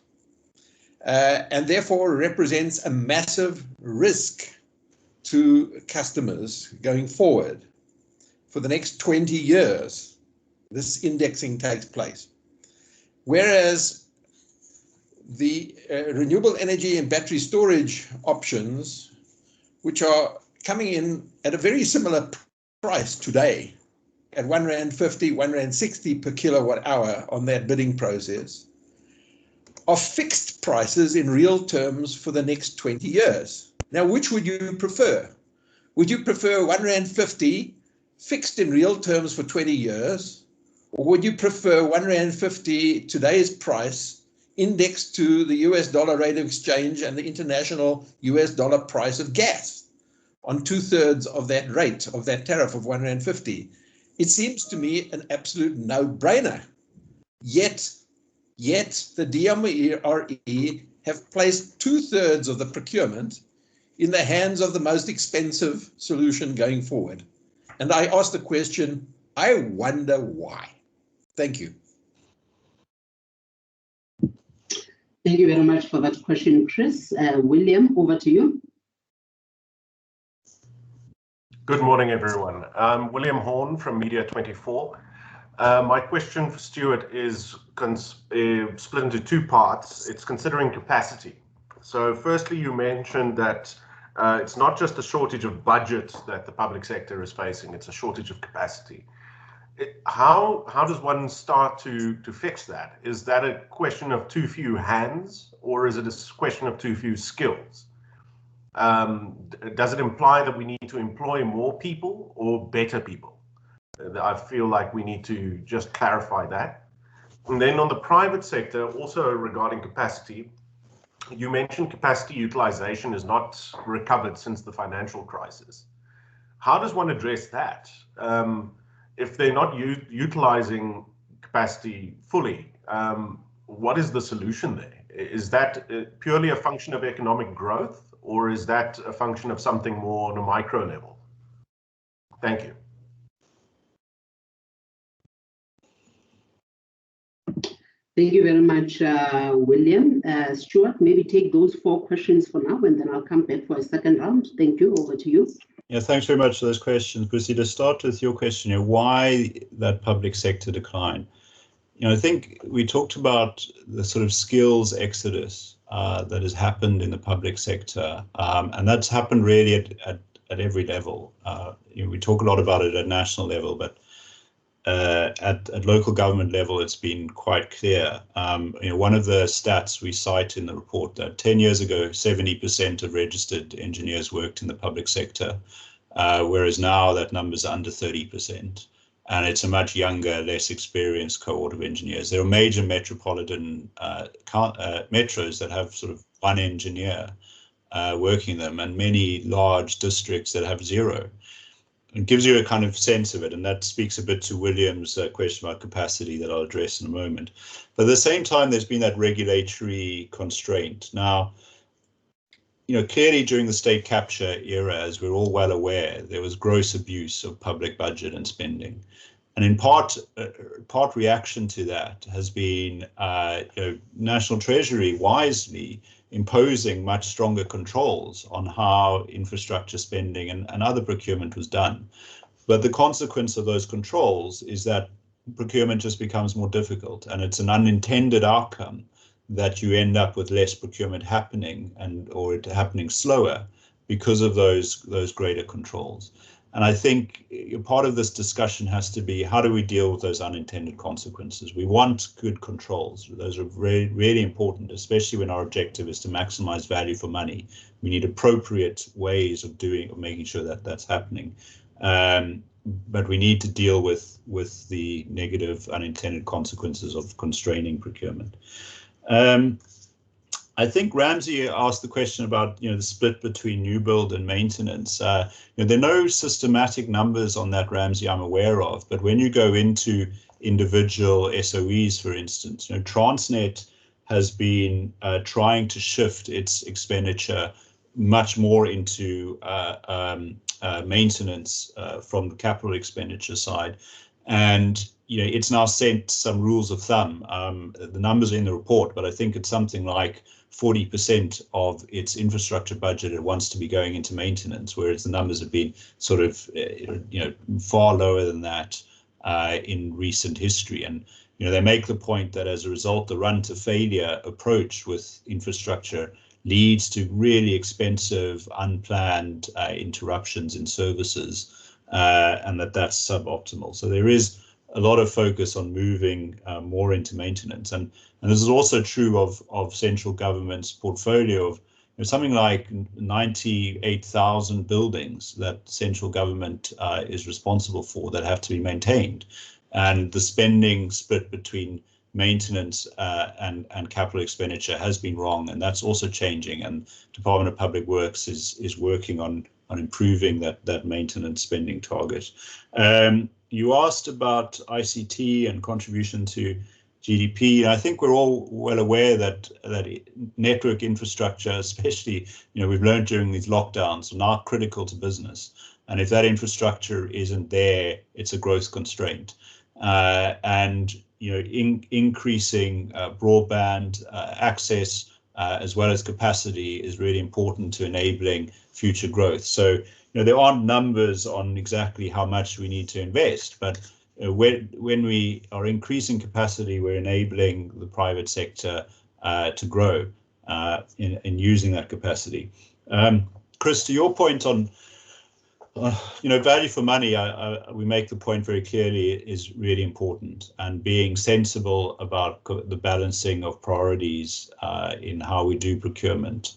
S6: And therefore represents a massive risk to customers going forward. For the next 20 years, this indexing takes place. Whereas the renewable energy and battery storage options, which are coming in at a very similar price today, at R1.50, R1.60 per kilowatt hour on that bidding process, are fixed prices in real terms for the next 20 years. Now, which would you prefer? Would you prefer R1.50 fixed in real terms for 20 years? Or would you prefer R1.50 today's price indexed to the US dollar rate of exchange and the international US dollar price of gas on 2/3 of that rate, of that tariff of R1.50? It seems to me an absolute no-brainer. Yet the DMRE have placed 2/3 of the procurement in the hands of the most expensive solution going forward. And I ask the question, I wonder why. Thank you.
S2: Thank you very much for that question, Chris. William, over to you.
S7: Good morning, everyone. I'm William Horn from Media24. My question for Stuart is split into two parts. It's considering capacity. So firstly, you mentioned that it's not just a shortage of budget that the public sector is facing, it's a shortage of capacity. How does one start to fix that? Is that a question of too few hands, or is it a question of too few skills? Does it imply that we need to employ more people or better people? I feel like we need to just clarify that. And then on the private sector, also regarding capacity, you mentioned capacity utilization is not recovered since the financial crisis. How does one address that? If they're not utilizing capacity fully, what is the solution there? Is that purely a function of economic growth, or is that a function of something more on a micro level? Thank you.
S2: Thank you very much, William. Stuart, maybe take those 4 questions for now, and then I'll come back for a second round. Thank you. Over to you.
S4: Yeah, thanks very much for those questions. Brucey, to start with your question, why that public sector decline? I think we talked about the sort of skills exodus that has happened in the public sector, and that's happened really at every level. We talk a lot about it at national level, but at local government level, it's been quite clear. One of the stats we cite in the report that 10 years ago, 70% of registered engineers worked in the public sector, whereas now that number's under 30%. And it's a much younger, less experienced cohort of engineers. There are major metropolitan metros that have sort of one engineer working them, and many large districts that have zero. It gives you a kind of sense of it, and that speaks a bit to William's question about capacity that I'll address in a moment. But at the same time, there's been that regulatory constraint. Now, clearly during the state capture era, as we're all well aware, there was gross abuse of public budget and spending. And in part reaction to that has been National Treasury wisely imposing much stronger controls on how infrastructure spending and other procurement was done. But the consequence of those controls is that procurement just becomes more difficult, and it's an unintended outcome that you end up with less procurement happening or it happening slower because of those greater controls. And I think part of this discussion has to be, how do we deal with those unintended consequences? We want good controls. Those are really, really important, especially when our objective is to maximize value for money. We need appropriate ways of making sure that that's happening. But we need to deal with the negative unintended consequences of constraining procurement. I think Ramsey asked the question about the split between new build and maintenance. There are no systematic numbers on that, Ramsey, I'm aware of. But when you go into individual SOEs, for instance, Transnet has been trying to shift its expenditure much more into maintenance from the capital expenditure side, and it's now set some rules of thumb. The numbers are in the report, but I think it's something like 40% of its infrastructure budget it wants to be going into maintenance, whereas the numbers have been sort of far lower than that in recent history. And they make the point that as a result, the run to failure approach with infrastructure leads to really expensive, unplanned interruptions in services, and that's suboptimal. So there is a lot of focus on moving more into maintenance. And this is also true of central government's portfolio of something like 98,000 buildings that central government is responsible for that have to be maintained. And the spending split between maintenance and capital expenditure has been wrong, and that's also changing. And Department of Public Works is working on improving that maintenance spending target. You asked about ICT and contribution to GDP. I think we're all well aware that network infrastructure, especially, we've learned during these lockdowns, are now critical to business. And if that infrastructure isn't there, it's a growth constraint. Increasing broadband access as well as capacity is really important to enabling future growth. So there aren't numbers on exactly how much we need to invest, but when we are increasing capacity, we're enabling the private sector to grow in using that capacity. Chris, to your point on value for money, we make the point very clearly is really important, and being sensible about the balancing of priorities in how we do procurement.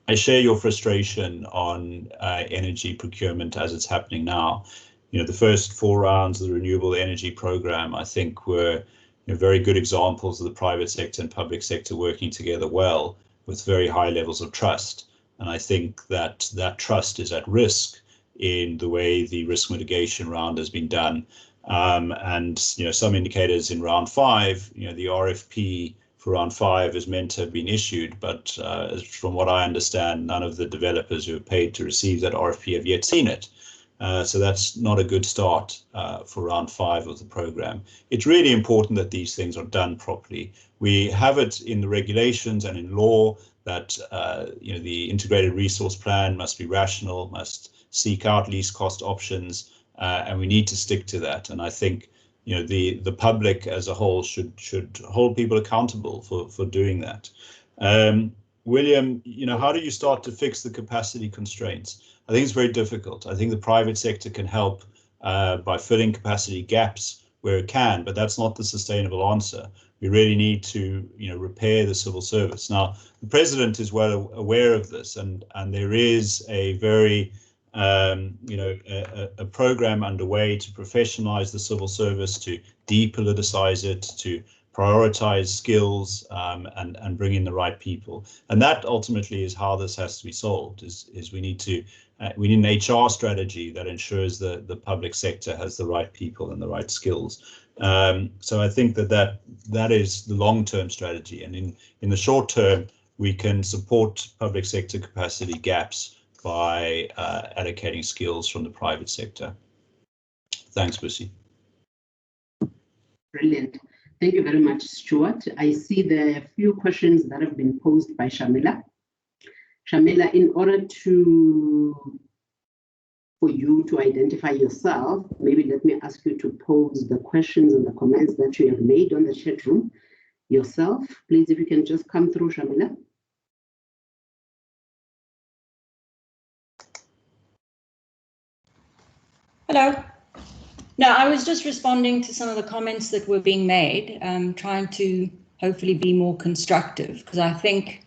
S4: I share your frustration on energy procurement as it's happening now. The first 4 rounds of the renewable energy program, I think, were very good examples of the private sector and public sector working together well with very high levels of trust. And I think that trust is at risk in the way the risk mitigation round has been done. And some indicators in round 5, the RFP for round 5 is meant to have been issued, but from what I understand, none of the developers who have paid to receive that RFP have yet seen it. So that's not a good start for round 5 of the program. It's really important that these things are done properly. We have it in the regulations and in law that the integrated resource plan must be rational, must seek out least cost options, and we need to stick to that. And I think the public as a whole should hold people accountable for doing that. William, how do you start to fix the capacity constraints? I think it's very difficult. I think the private sector can help by filling capacity gaps where it can, but that's not the sustainable answer. We really need to, repair the civil service. Now, the president is well aware of this, and there is a very, a program underway to professionalize the civil service, to depoliticize it, to prioritize skills and bring in the right people. And that ultimately is how this has to be solved. Is we need an HR strategy that ensures that the public sector has the right people and the right skills. So I think that is the long-term strategy, and in the short term we can support public sector capacity gaps by allocating skills from the private sector. Thanks, Busi.
S2: Brilliant. Thank you very much, Stuart. I see there are a few questions that have been posed by Shamila. Shamila, in order for you to identify yourself, maybe let me ask you to pose the questions and the comments that you have made on the chat room yourself. Please, if you can just come through, Shamila.
S8: Hello. No, I was just responding to some of the comments that were being made, trying to hopefully be more constructive, because I think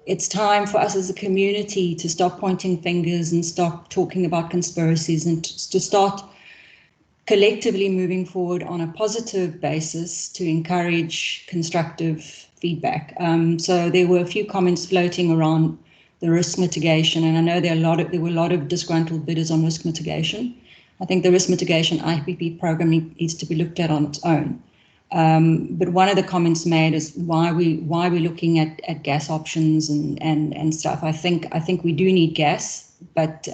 S8: it's time for us as a community to stop pointing fingers and stop talking about conspiracies, and to start collectively moving forward on a positive basis to encourage constructive feedback. So there were a few comments floating around the risk mitigation, and I know there were a lot of disgruntled bidders on risk mitigation. I think the risk mitigation IPP program needs to be looked at on its own. But one of the comments made is why we're looking at gas options and stuff. I think we do need gas, but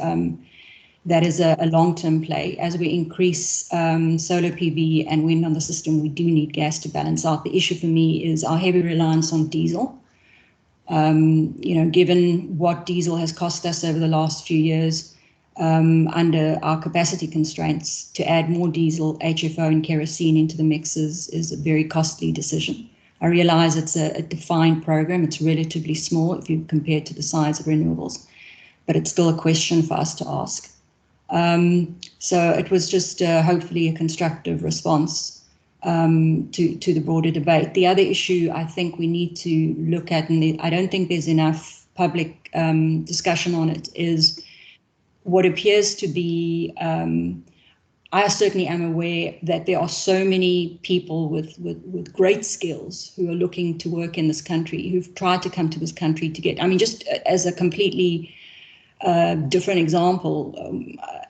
S8: that is a long-term play. As we increase solar PV and wind on the system, we do need gas to balance out. The issue for me is our heavy reliance on diesel. Given what diesel has cost us over the last few years, under our capacity constraints, to add more diesel, HFO and kerosene into the mixes is a very costly decision. I realize it's a defined program. It's relatively small if you compare it to the size of renewables, but it's still a question for us to ask. So it was just hopefully a constructive response to the broader debate. The other issue I think we need to look at, and I don't think there's enough public discussion on it, is what appears to be, I certainly am aware that there are so many people with great skills who are looking to work in this country, who've tried to come to this country to get, just as a completely different example,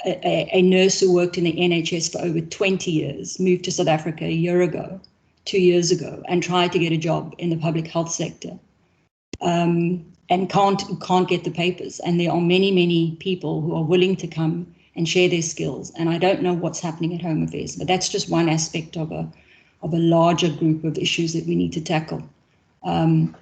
S8: a nurse who worked in the NHS for over 20 years, moved to South Africa a year ago, 2 years ago, and tried to get a job in the public health sector. And can't get the papers. And there are many, many people who are willing to come and share their skills. And I don't know what's happening at Home Affairs, but that's just one aspect of a larger group of issues that we need to tackle. And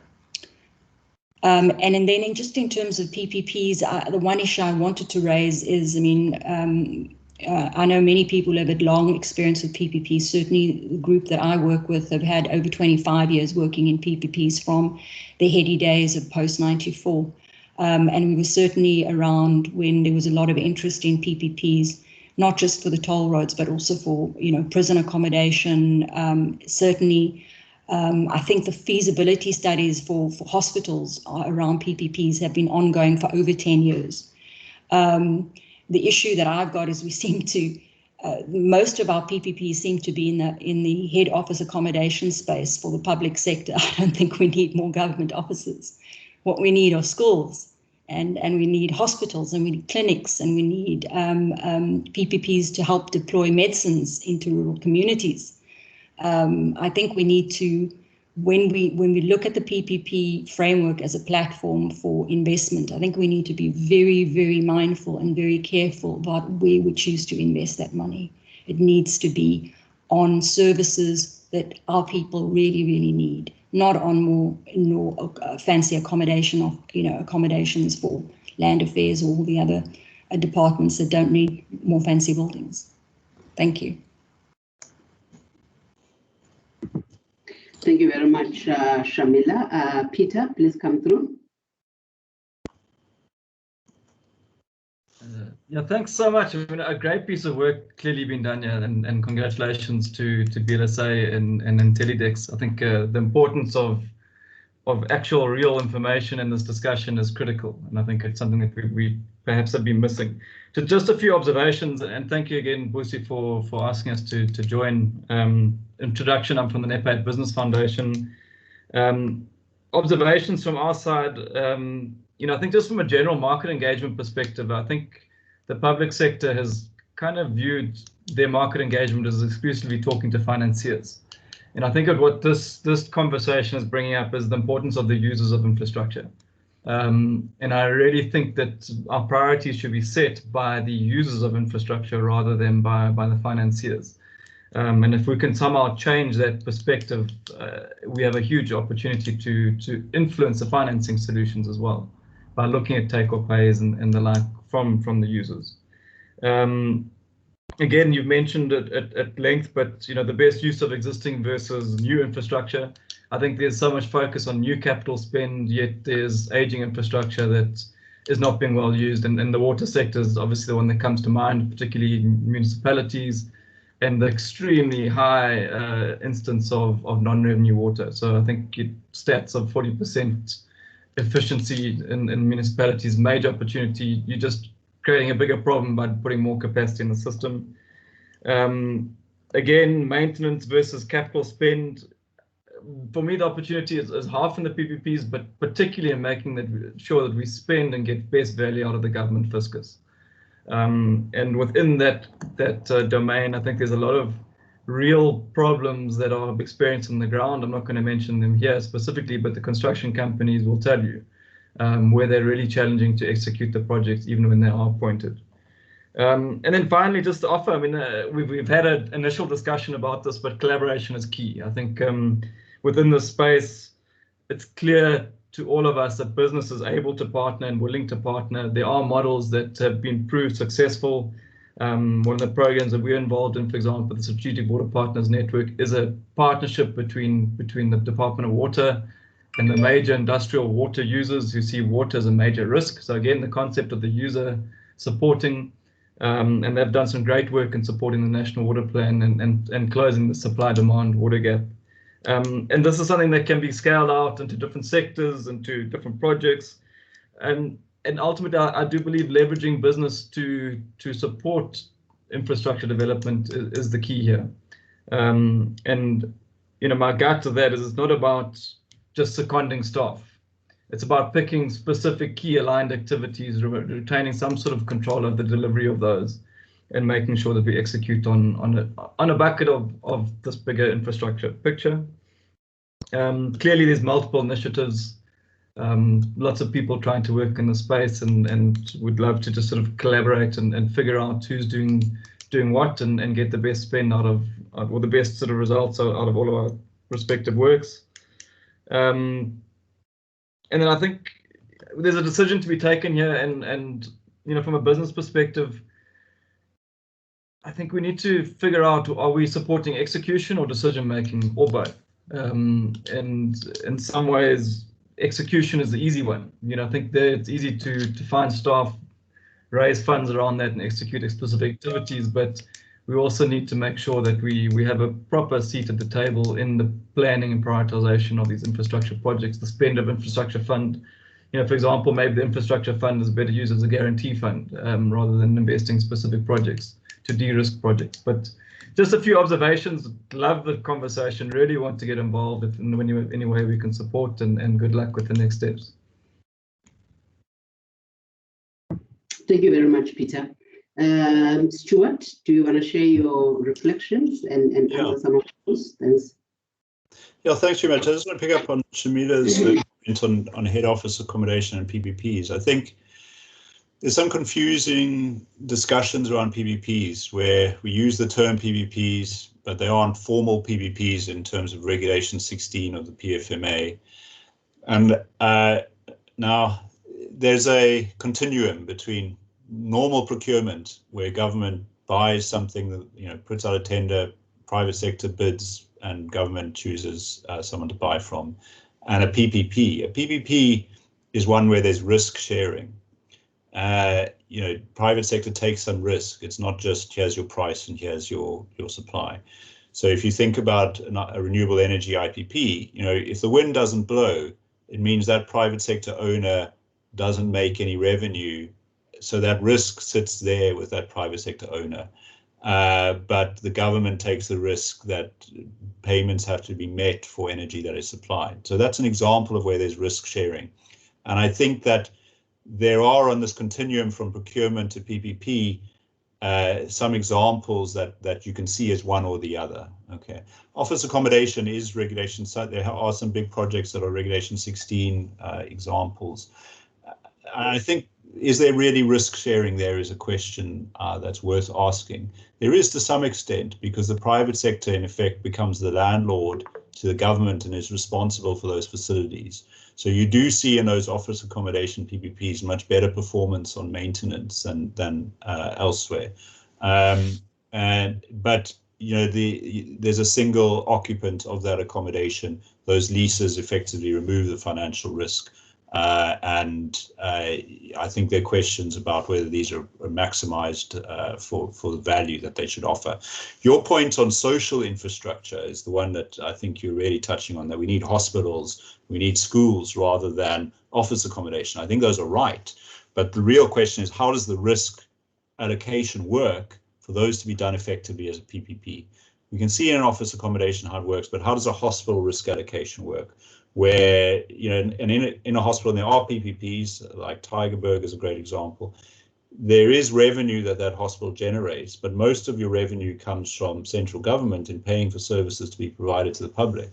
S8: then just in terms of PPPs, the one issue I wanted to raise is, I know many people have had long experience with PPPs. Certainly the group that I work with have had over 25 years working in PPPs from the heady days of post-94. And we were certainly around when there was a lot of interest in PPPs, not just for the toll roads, but also for, prison accommodation. Certainly, I think the feasibility studies for hospitals around PPPs have been ongoing for over 10 years. The issue that I've got is we seem to, most of our PPPs seem to be in the head office accommodation space for the public sector. I don't think we need more government offices. What we need are schools, and we need hospitals, and we need clinics, and we need PPPs to help deploy medicines into rural communities. I think we need to, when we look at the PPP framework as a platform for investment, I think we need to be very, very mindful and very careful about where we choose to invest that money. It needs to be on services that our people really, really need, not on more fancy accommodations for land affairs or all the other departments that don't need more fancy buildings. Thank you.
S2: Thank you very much, Shamila. Peter, please come through.
S9: Yeah, thanks so much. I mean, a great piece of work clearly been done here, and congratulations to BLSA and Intellidex. I think the importance of actual real information in this discussion is critical, and I think it's something that we perhaps have been missing. Just a few observations, and thank you again, Busi, for asking us to join. Introduction, I'm from the NEPAD Business Foundation. Observations from our side, I think just from a general market engagement perspective, I think the public sector has kind of viewed their market engagement as exclusively talking to financiers. And I think what this conversation is bringing up is the importance of the users of infrastructure. And I really think that our priorities should be set by the users of infrastructure rather than by the financiers. And if we can somehow change that perspective, we have a huge opportunity to influence the financing solutions as well by looking at take-or-pays and the like from the users. Again, you've mentioned it at length, but the best use of existing versus new infrastructure. I think there's so much focus on new capital spend, yet there's aging infrastructure that is not being well used. And the water sector is obviously the one that comes to mind, particularly municipalities, and the extremely high instance of non-revenue water. So I think stats of 40% efficiency in municipalities, major opportunity. You're just creating a bigger problem by putting more capacity in the system. Again, maintenance versus capital spend. For me, the opportunity is half in the PPPs, but particularly in making sure that we spend and get best value out of the government fiscus. And within that domain, I think there's a lot of real problems that are experienced on the ground. I'm not going to mention them here specifically, but the construction companies will tell you where they're really challenging to execute the projects, even when they are appointed. And then finally, just to offer, I mean, we've had an initial discussion about this, but collaboration is key. I think within this space, it's clear to all of us that business is able to partner and willing to partner. There are models that have been proved successful. One of the programs that we're involved in, for example, the Strategic Water Partners Network, is a partnership between the Department of Water and the major industrial water users who see water as a major risk. So again, the concept of the user supporting, and they've done some great work in supporting the National Water Plan and closing the supply-demand water gap. And this is something that can be scaled out into different sectors, into different projects. And ultimately, I do believe leveraging business to support infrastructure development is the key here. And my gut to that is it's not about just seconding staff. It's about picking specific key aligned activities, retaining some sort of control of the delivery of those, and making sure that we execute on a bucket of this bigger infrastructure picture. Clearly, there's multiple initiatives, lots of people trying to work in the space, and would love to just sort of collaborate and figure out who's doing what and get the best spend out of, or the best sort of results out of all of our respective works. And then I think there's a decision to be taken here, and from a business perspective, I think we need to figure out, are we supporting execution or decision making, or both? And in some ways, execution is the easy one. I think that it's easy to find staff, raise funds around that, and execute specific activities, but we also need to make sure that we have a proper seat at the table in the planning and prioritization of these infrastructure projects, the spend of infrastructure fund. For example, maybe the infrastructure fund is better used as a guarantee fund rather than investing specific projects to de-risk projects. But just a few observations. Love the conversation. Really want to get involved in any way we can support, and good luck with the next steps.
S2: Thank you very much, Peter. Stuart, do you want to share your reflections and answer some of those? Thanks.
S4: Yeah, thanks very much. I just want to pick up on Shamila's point on head office accommodation and PPPs. I think there's some confusing discussions around PPPs where we use the term PPPs, but they aren't formal PPPs in terms of Regulation 16 of the PFMA. And now there's a continuum between normal procurement, where government buys something that puts out a tender, private sector bids, and government chooses someone to buy from, and a PPP. A PPP is one where there's risk sharing. private sector takes some risk. It's not just here's your price and here's your supply. So if you think about a renewable energy IPP, if the wind doesn't blow, it means that private sector owner doesn't make any revenue. So that risk sits there with that private sector owner. But the government takes the risk that payments have to be met for energy that is supplied. So that's an example of where there's risk sharing. And I think that there are on this continuum from procurement to PPP, some examples that you can see as one or the other. Okay, office accommodation is regulation. So there are some big projects that are regulation 16 examples. I think, is there really risk sharing there is a question that's worth asking. There is to some extent, because the private sector in effect becomes the landlord to the government and is responsible for those facilities. So you do see in those office accommodation PPPs much better performance on maintenance than elsewhere. But there's a single occupant of that accommodation. Those leases effectively remove the financial risk. I think there are questions about whether these are maximized for the value that they should offer. Your point on social infrastructure is the one that I think you're really touching on, that we need hospitals, we need schools rather than office accommodation. I think those are right. But the real question is, how does the risk allocation work for those to be done effectively as a PPP? We can see in an office accommodation how it works, but how does a hospital risk allocation work? Where, in a hospital, there are PPPs, like Tygerberg is a great example. There is revenue that hospital generates, but most of your revenue comes from central government in paying for services to be provided to the public.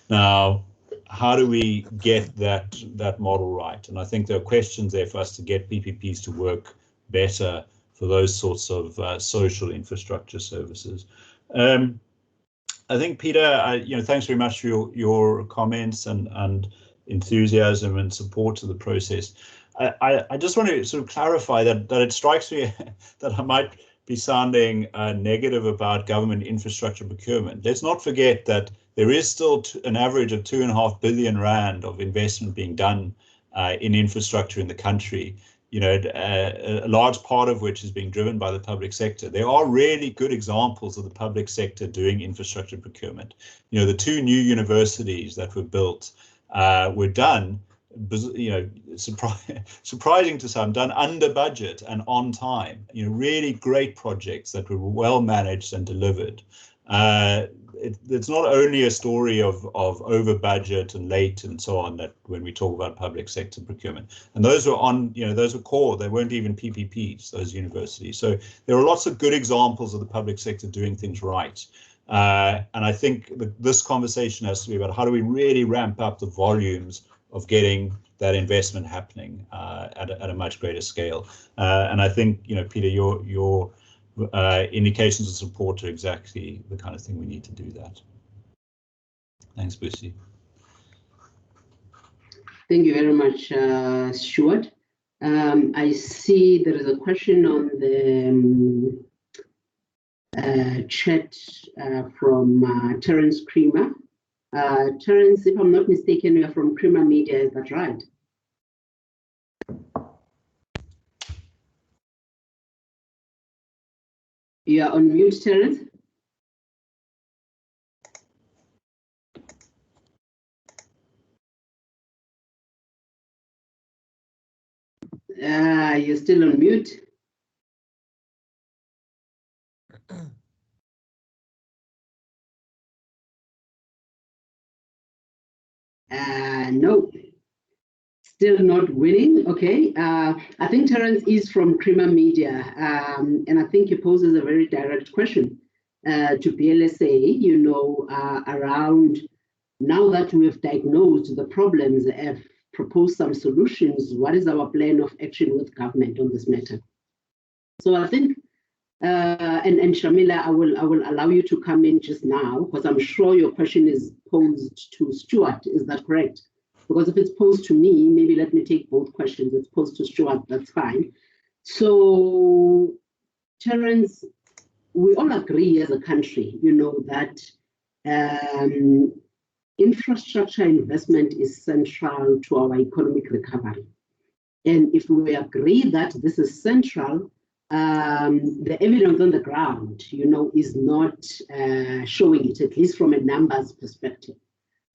S4: Now, how do we get that model right? And I think there are questions there for us to get PPPs to work better for those sorts of social infrastructure services. I think, Peter, thanks very much for your comments and enthusiasm and support to the process. I just want to sort of clarify that it strikes me that I might be sounding negative about government infrastructure procurement. Let's not forget that there is still an average of 2.5 billion rand of investment being done in infrastructure in the country. A large part of which is being driven by the public sector. There are really good examples of the public sector doing infrastructure procurement. The 2 new universities that were built were done, surprising to some, done under budget and on time. Really great projects that were well managed and delivered. It's not only a story of over budget and late and so on, that when we talk about public sector procurement, and those were those were core, they weren't even PPPs, those universities. So there are lots of good examples of the public sector doing things right. And I think this conversation has to be about how do we really ramp up the volumes of getting that investment happening at a much greater scale. And I think, Peter, your indications of support are exactly the kind of thing we need to do that. Thanks, Busi.
S2: Thank you very much, Stuart. I see there is a question on the chat from Terence Creamer. Terence, if I'm not mistaken, you are from Creamer Media, is that right? You are on mute, Terence. You're still on mute. No, still not winning. Okay, I think Terence is from Creamer Media, and I think he poses a very direct question to BLSA, around, now that we have diagnosed the problems, have proposed some solutions, what is our plan of action with government on this matter? So I think, and Shamila, I will allow you to come in just now, because I'm sure your question is posed to Stuart, is that correct? Because if it's posed to me, maybe let me take both questions. It's posed to Stuart, that's fine. So, Terence, we all agree as a country, that infrastructure investment is central to our economic recovery. And if we agree that this is central, the evidence on the ground, is not showing it, at least from a numbers perspective.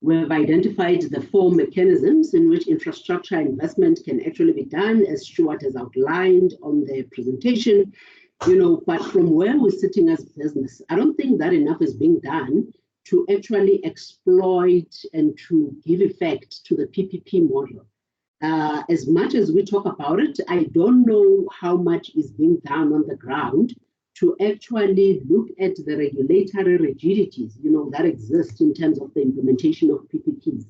S2: We have identified the 4 mechanisms in which infrastructure investment can actually be done, as Stuart has outlined on the presentation. But from where we're sitting as business, I don't think that enough is being done to actually exploit and to give effect to the PPP model. As much as we talk about it, I don't know how much is being done on the ground to actually look at the regulatory rigidities, that exist in terms of the implementation of PPPs.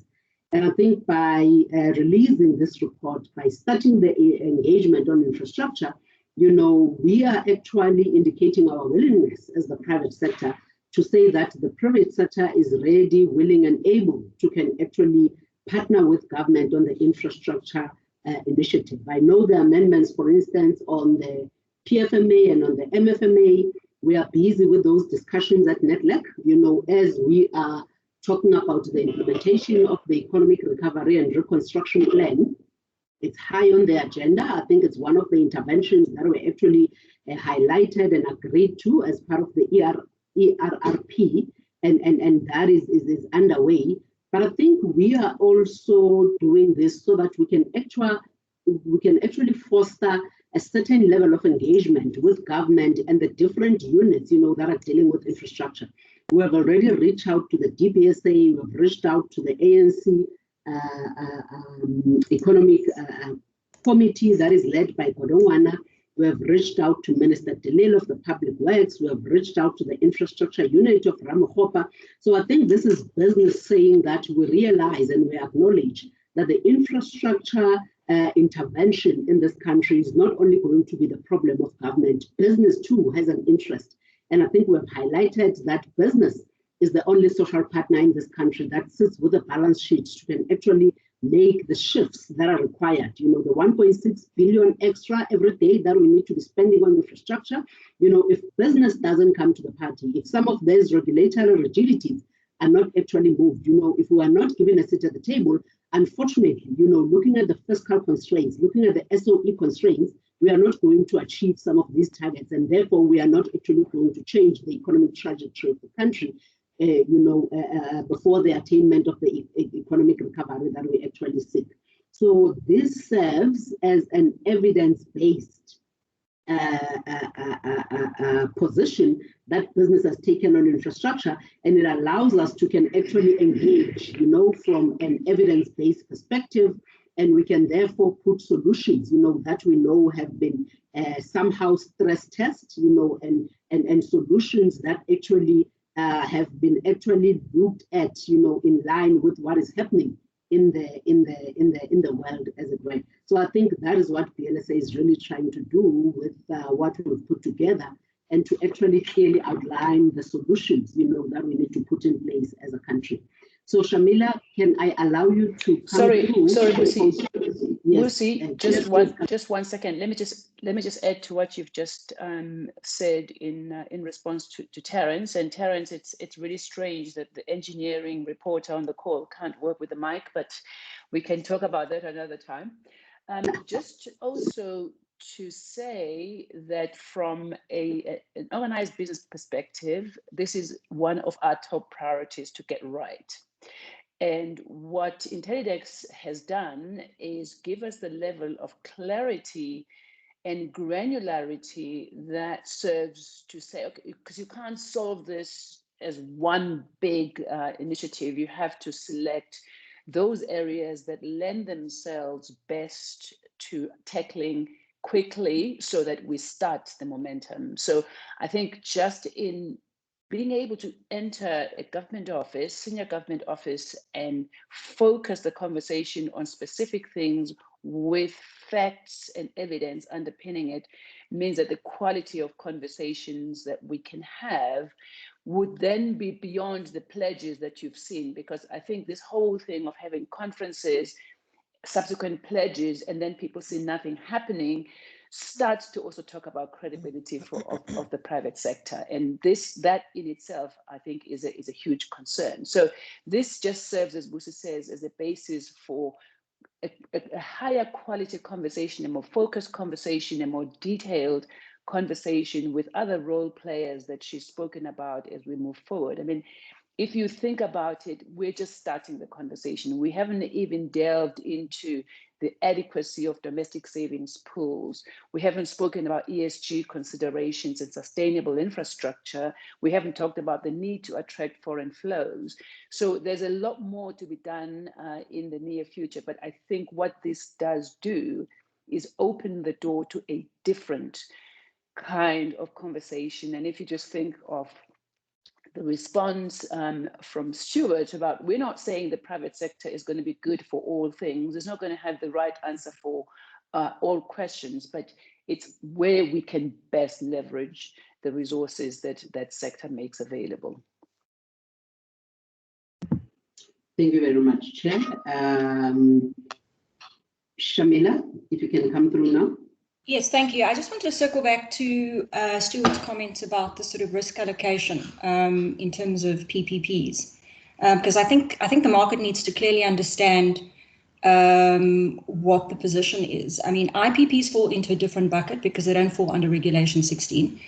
S2: And I think by releasing this report, by starting the engagement on infrastructure, we are actually indicating our willingness as the private sector to say that the private sector is ready, willing, and able to can actually partner with government on the infrastructure initiative. I know the amendments, for instance, on the PFMA and on the MFMA, we are busy with those discussions at NETLEC, as we are talking about the implementation of the Economic Recovery and Reconstruction Plan. It's high on the agenda. I think it's one of the interventions that were actually highlighted and agreed to as part of the ERRP, and that is underway. But I think we are also doing this so that we can actually foster a certain level of engagement with government and the different units, that are dealing with infrastructure. We have already reached out to the DBSA, we have reached out to the ANC Economic Committee that is led by Godongwana. We have reached out to Minister Delil of the Public Works. We have reached out to the infrastructure unit of Ramokgopa. So I think this is business saying that we realize and we acknowledge that the infrastructure intervention in this country is not only going to be the problem of government, business too has an interest. And I think we have highlighted that business is the only social partner in this country that sits with a balance sheet to can actually make the shifts that are required. The 1.6 billion extra every day that we need to be spending on infrastructure, if business doesn't come to the party, if some of those regulatory rigidities are not actually moved, if we are not given a seat at the table, unfortunately, looking at the fiscal constraints, looking at the SOE constraints, we are not going to achieve some of these targets, and therefore we are not actually going to change the economic trajectory of the country. Before the attainment of the economic recovery that we actually seek. So this serves as an evidence-based position that business has taken on infrastructure, and it allows us to can actually engage, from an evidence-based perspective, and we can therefore put solutions, that we know have been somehow stress tested, and solutions that actually have been actually looked at, in line with what is happening in the world, as it were. So I think that is what BLSA is really trying to do with what we've put together, and to actually clearly outline the solutions, that we need to put in place as a country. So Shamila, can I allow you to come
S1: Sorry, Busi.
S2: Yes.
S1: Busi, just one second. Let me just add to what you've just said in response to Terence. And Terence, it's really strange that the engineering reporter on the call can't work with the mic, but we can talk about that another time. Just also to say that from an organized business perspective, this is one of our top priorities to get right. And what Intellidex has done is give us the level of clarity and granularity that serves to say, okay, because you can't solve this as one big initiative. You have to select those areas that lend themselves best to tackling quickly so that we start the momentum. So I think just in being able to enter a government office, senior government office, and focus the conversation on specific things with facts and evidence underpinning it means that the quality of conversations that we can have would then be beyond the pledges that you've seen. Because I think this whole thing of having conferences, subsequent pledges, and then people see nothing happening starts to also talk about credibility of the private sector, and that in itself I think is a huge concern. So this just serves, as Busi says, as a basis for a higher quality conversation, a more focused conversation, a more detailed conversation with other role players that she's spoken about as we move forward. I mean, if you think about it, we're just starting the conversation. We haven't even delved into the adequacy of domestic savings pools. We haven't spoken about ESG considerations and sustainable infrastructure. We haven't talked about the need to attract foreign flows. So there's a lot more to be done in the near future. But I think what this does do is open the door to a different kind of conversation. And if you just think of the response from Stuart about, we're not saying the private sector is going to be good for all things. It's not going to have the right answer for all questions, but it's where we can best leverage the resources that that sector makes available.
S2: Thank you very much, Chair. Shamila, if you can come through now.
S8: Yes, thank you. I just want to circle back to Stuart's comments about the sort of risk allocation in terms of PPPs, because I think the market needs to clearly understand what the position is. I mean, IPPs fall into a different bucket because they don't fall under Regulation 16.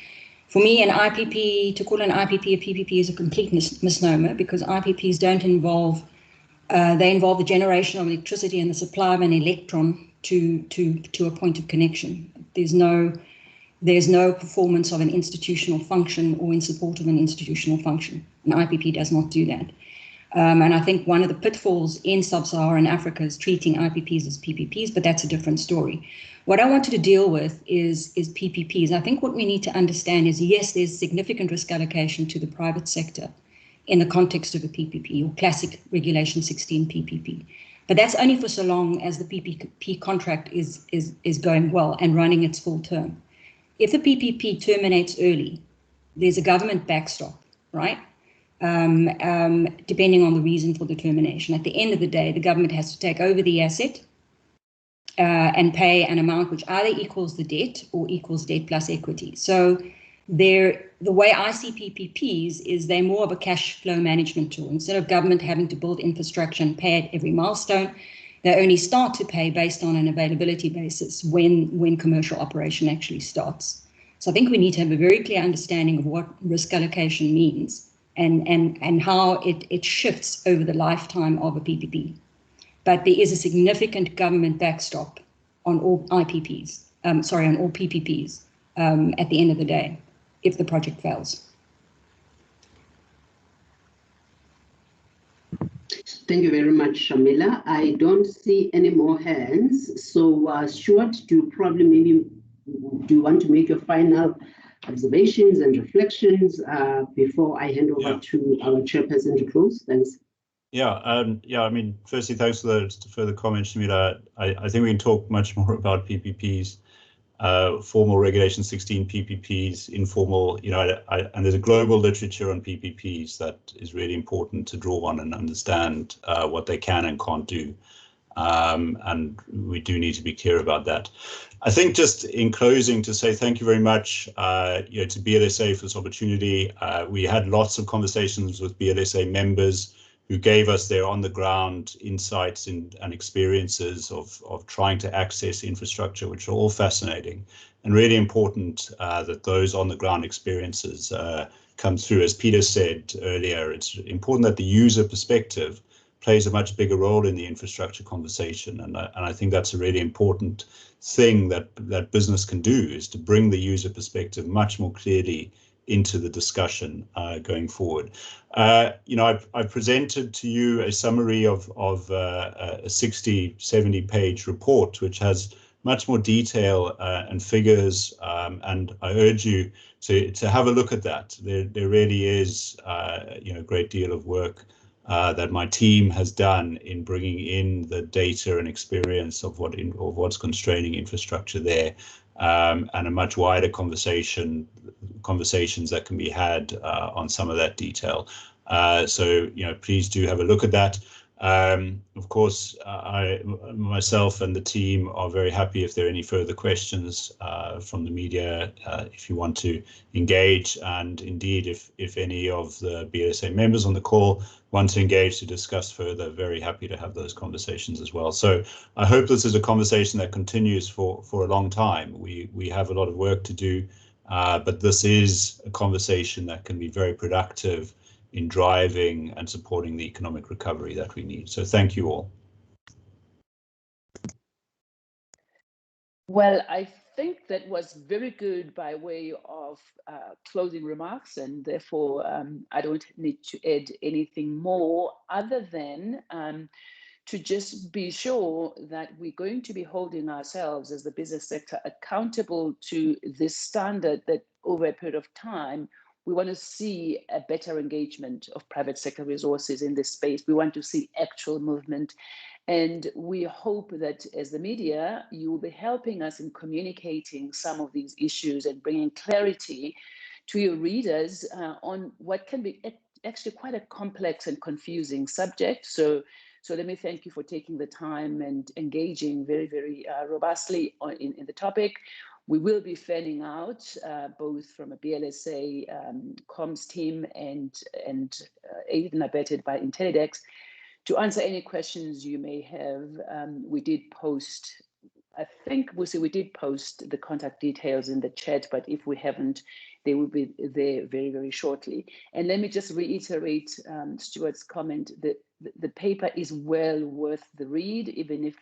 S8: For me, an IPP, to call an IPP a PPP is a complete misnomer, because IPPs don't involve, they involve the generation of electricity and the supply of an electron to a point of connection. There's no performance of an institutional function or in support of an institutional function. An IPP does not do that. And I think one of the pitfalls in sub-Saharan Africa is treating IPPs as PPPs, but that's a different story. What I wanted to deal with is PPPs. I think what we need to understand is, yes, there's significant risk allocation to the private sector in the context of a PPP or classic Regulation 16 PPP. But that's only for so long as the PPP contract is going well and running its full term. If the PPP terminates early, there's a government backstop, right? Depending on the reason for the termination. At the end of the day, the government has to take over the asset and pay an amount which either equals the debt or equals debt plus equity. So the way I see PPPs is they're more of a cash flow management tool. Instead of government having to build infrastructure and pay at every milestone, they only start to pay based on an availability basis when commercial operation actually starts. So I think we need to have a very clear understanding of what risk allocation means and how it shifts over the lifetime of a PPP. But there is a significant government backstop on all IPPs, on all PPPs at the end of the day, if the project fails.
S2: Thank you very much, Shamila. I don't see any more hands. So Stuart, do you want to make your final observations and reflections before I hand over to our chairperson to close? Thanks.
S4: Yeah, I mean, firstly, thanks for the further comments, Shamila. I think we can talk much more about PPPs, formal Regulation 16 PPPs, informal, and there's a global literature on PPPs that is really important to draw on and understand what they can and can't do. And we do need to be clear about that. I think just in closing to say thank you very much to BLSA for this opportunity. We had lots of conversations with BLSA members who gave us their on-the-ground insights and experiences of trying to access infrastructure, which are all fascinating and really important that those on-the-ground experiences come through. As Peter said earlier, it's important that the user perspective plays a much bigger role in the infrastructure conversation. And I think that's a really important thing that business can do, is to bring the user perspective much more clearly into the discussion going forward. I've presented to you a summary of a 60, 70-page report, which has much more detail and figures, and I urge you to have a look at that. There really is a great deal of work that my team has done in bringing in the data and experience of what's constraining infrastructure there, and a much wider conversations that can be had on some of that detail. So please do have a look at that. Of course, myself and the team are very happy if there are any further questions from the media, if you want to engage, and indeed if any of the BLSA members on the call want to engage to discuss further, very happy to have those conversations as well. So I hope this is a conversation that continues for a long time. We have a lot of work to do, but this is a conversation that can be very productive in driving and supporting the economic recovery that we need. So thank you all.
S1: Well, I think that was very good by way of closing remarks, and therefore I don't need to add anything more other than to just be sure that we're going to be holding ourselves as the business sector accountable to this standard that over a period of time, we want to see a better engagement of private sector resources in this space. We want to see actual movement. And we hope that as the media, you will be helping us in communicating some of these issues and bringing clarity to your readers on what can be actually quite a complex and confusing subject. So let me thank you for taking the time and engaging very, very robustly in the topic. We will be fanning out both from a BLSA comms team and aided and abetted by Intellidex to answer any questions you may have. We did post, I think we did post the contact details in the chat, but if we haven't, they will be there very, very shortly. And let me just reiterate Stuart's comment that the paper is well worth the read, even if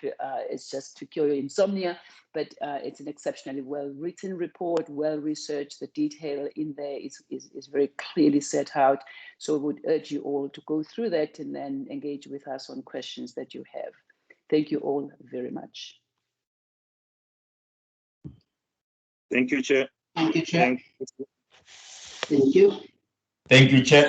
S1: it's just to cure your insomnia, but it's an exceptionally well-written report, well-researched. The detail in there is very clearly set out. So I would urge you all to go through that and then engage with us on questions that you have. Thank you all very much.
S5: Thank you, Chair.
S2: Thank you, Chair.
S5: Thank you.
S2: Thank you.
S10: Thank you, Chair.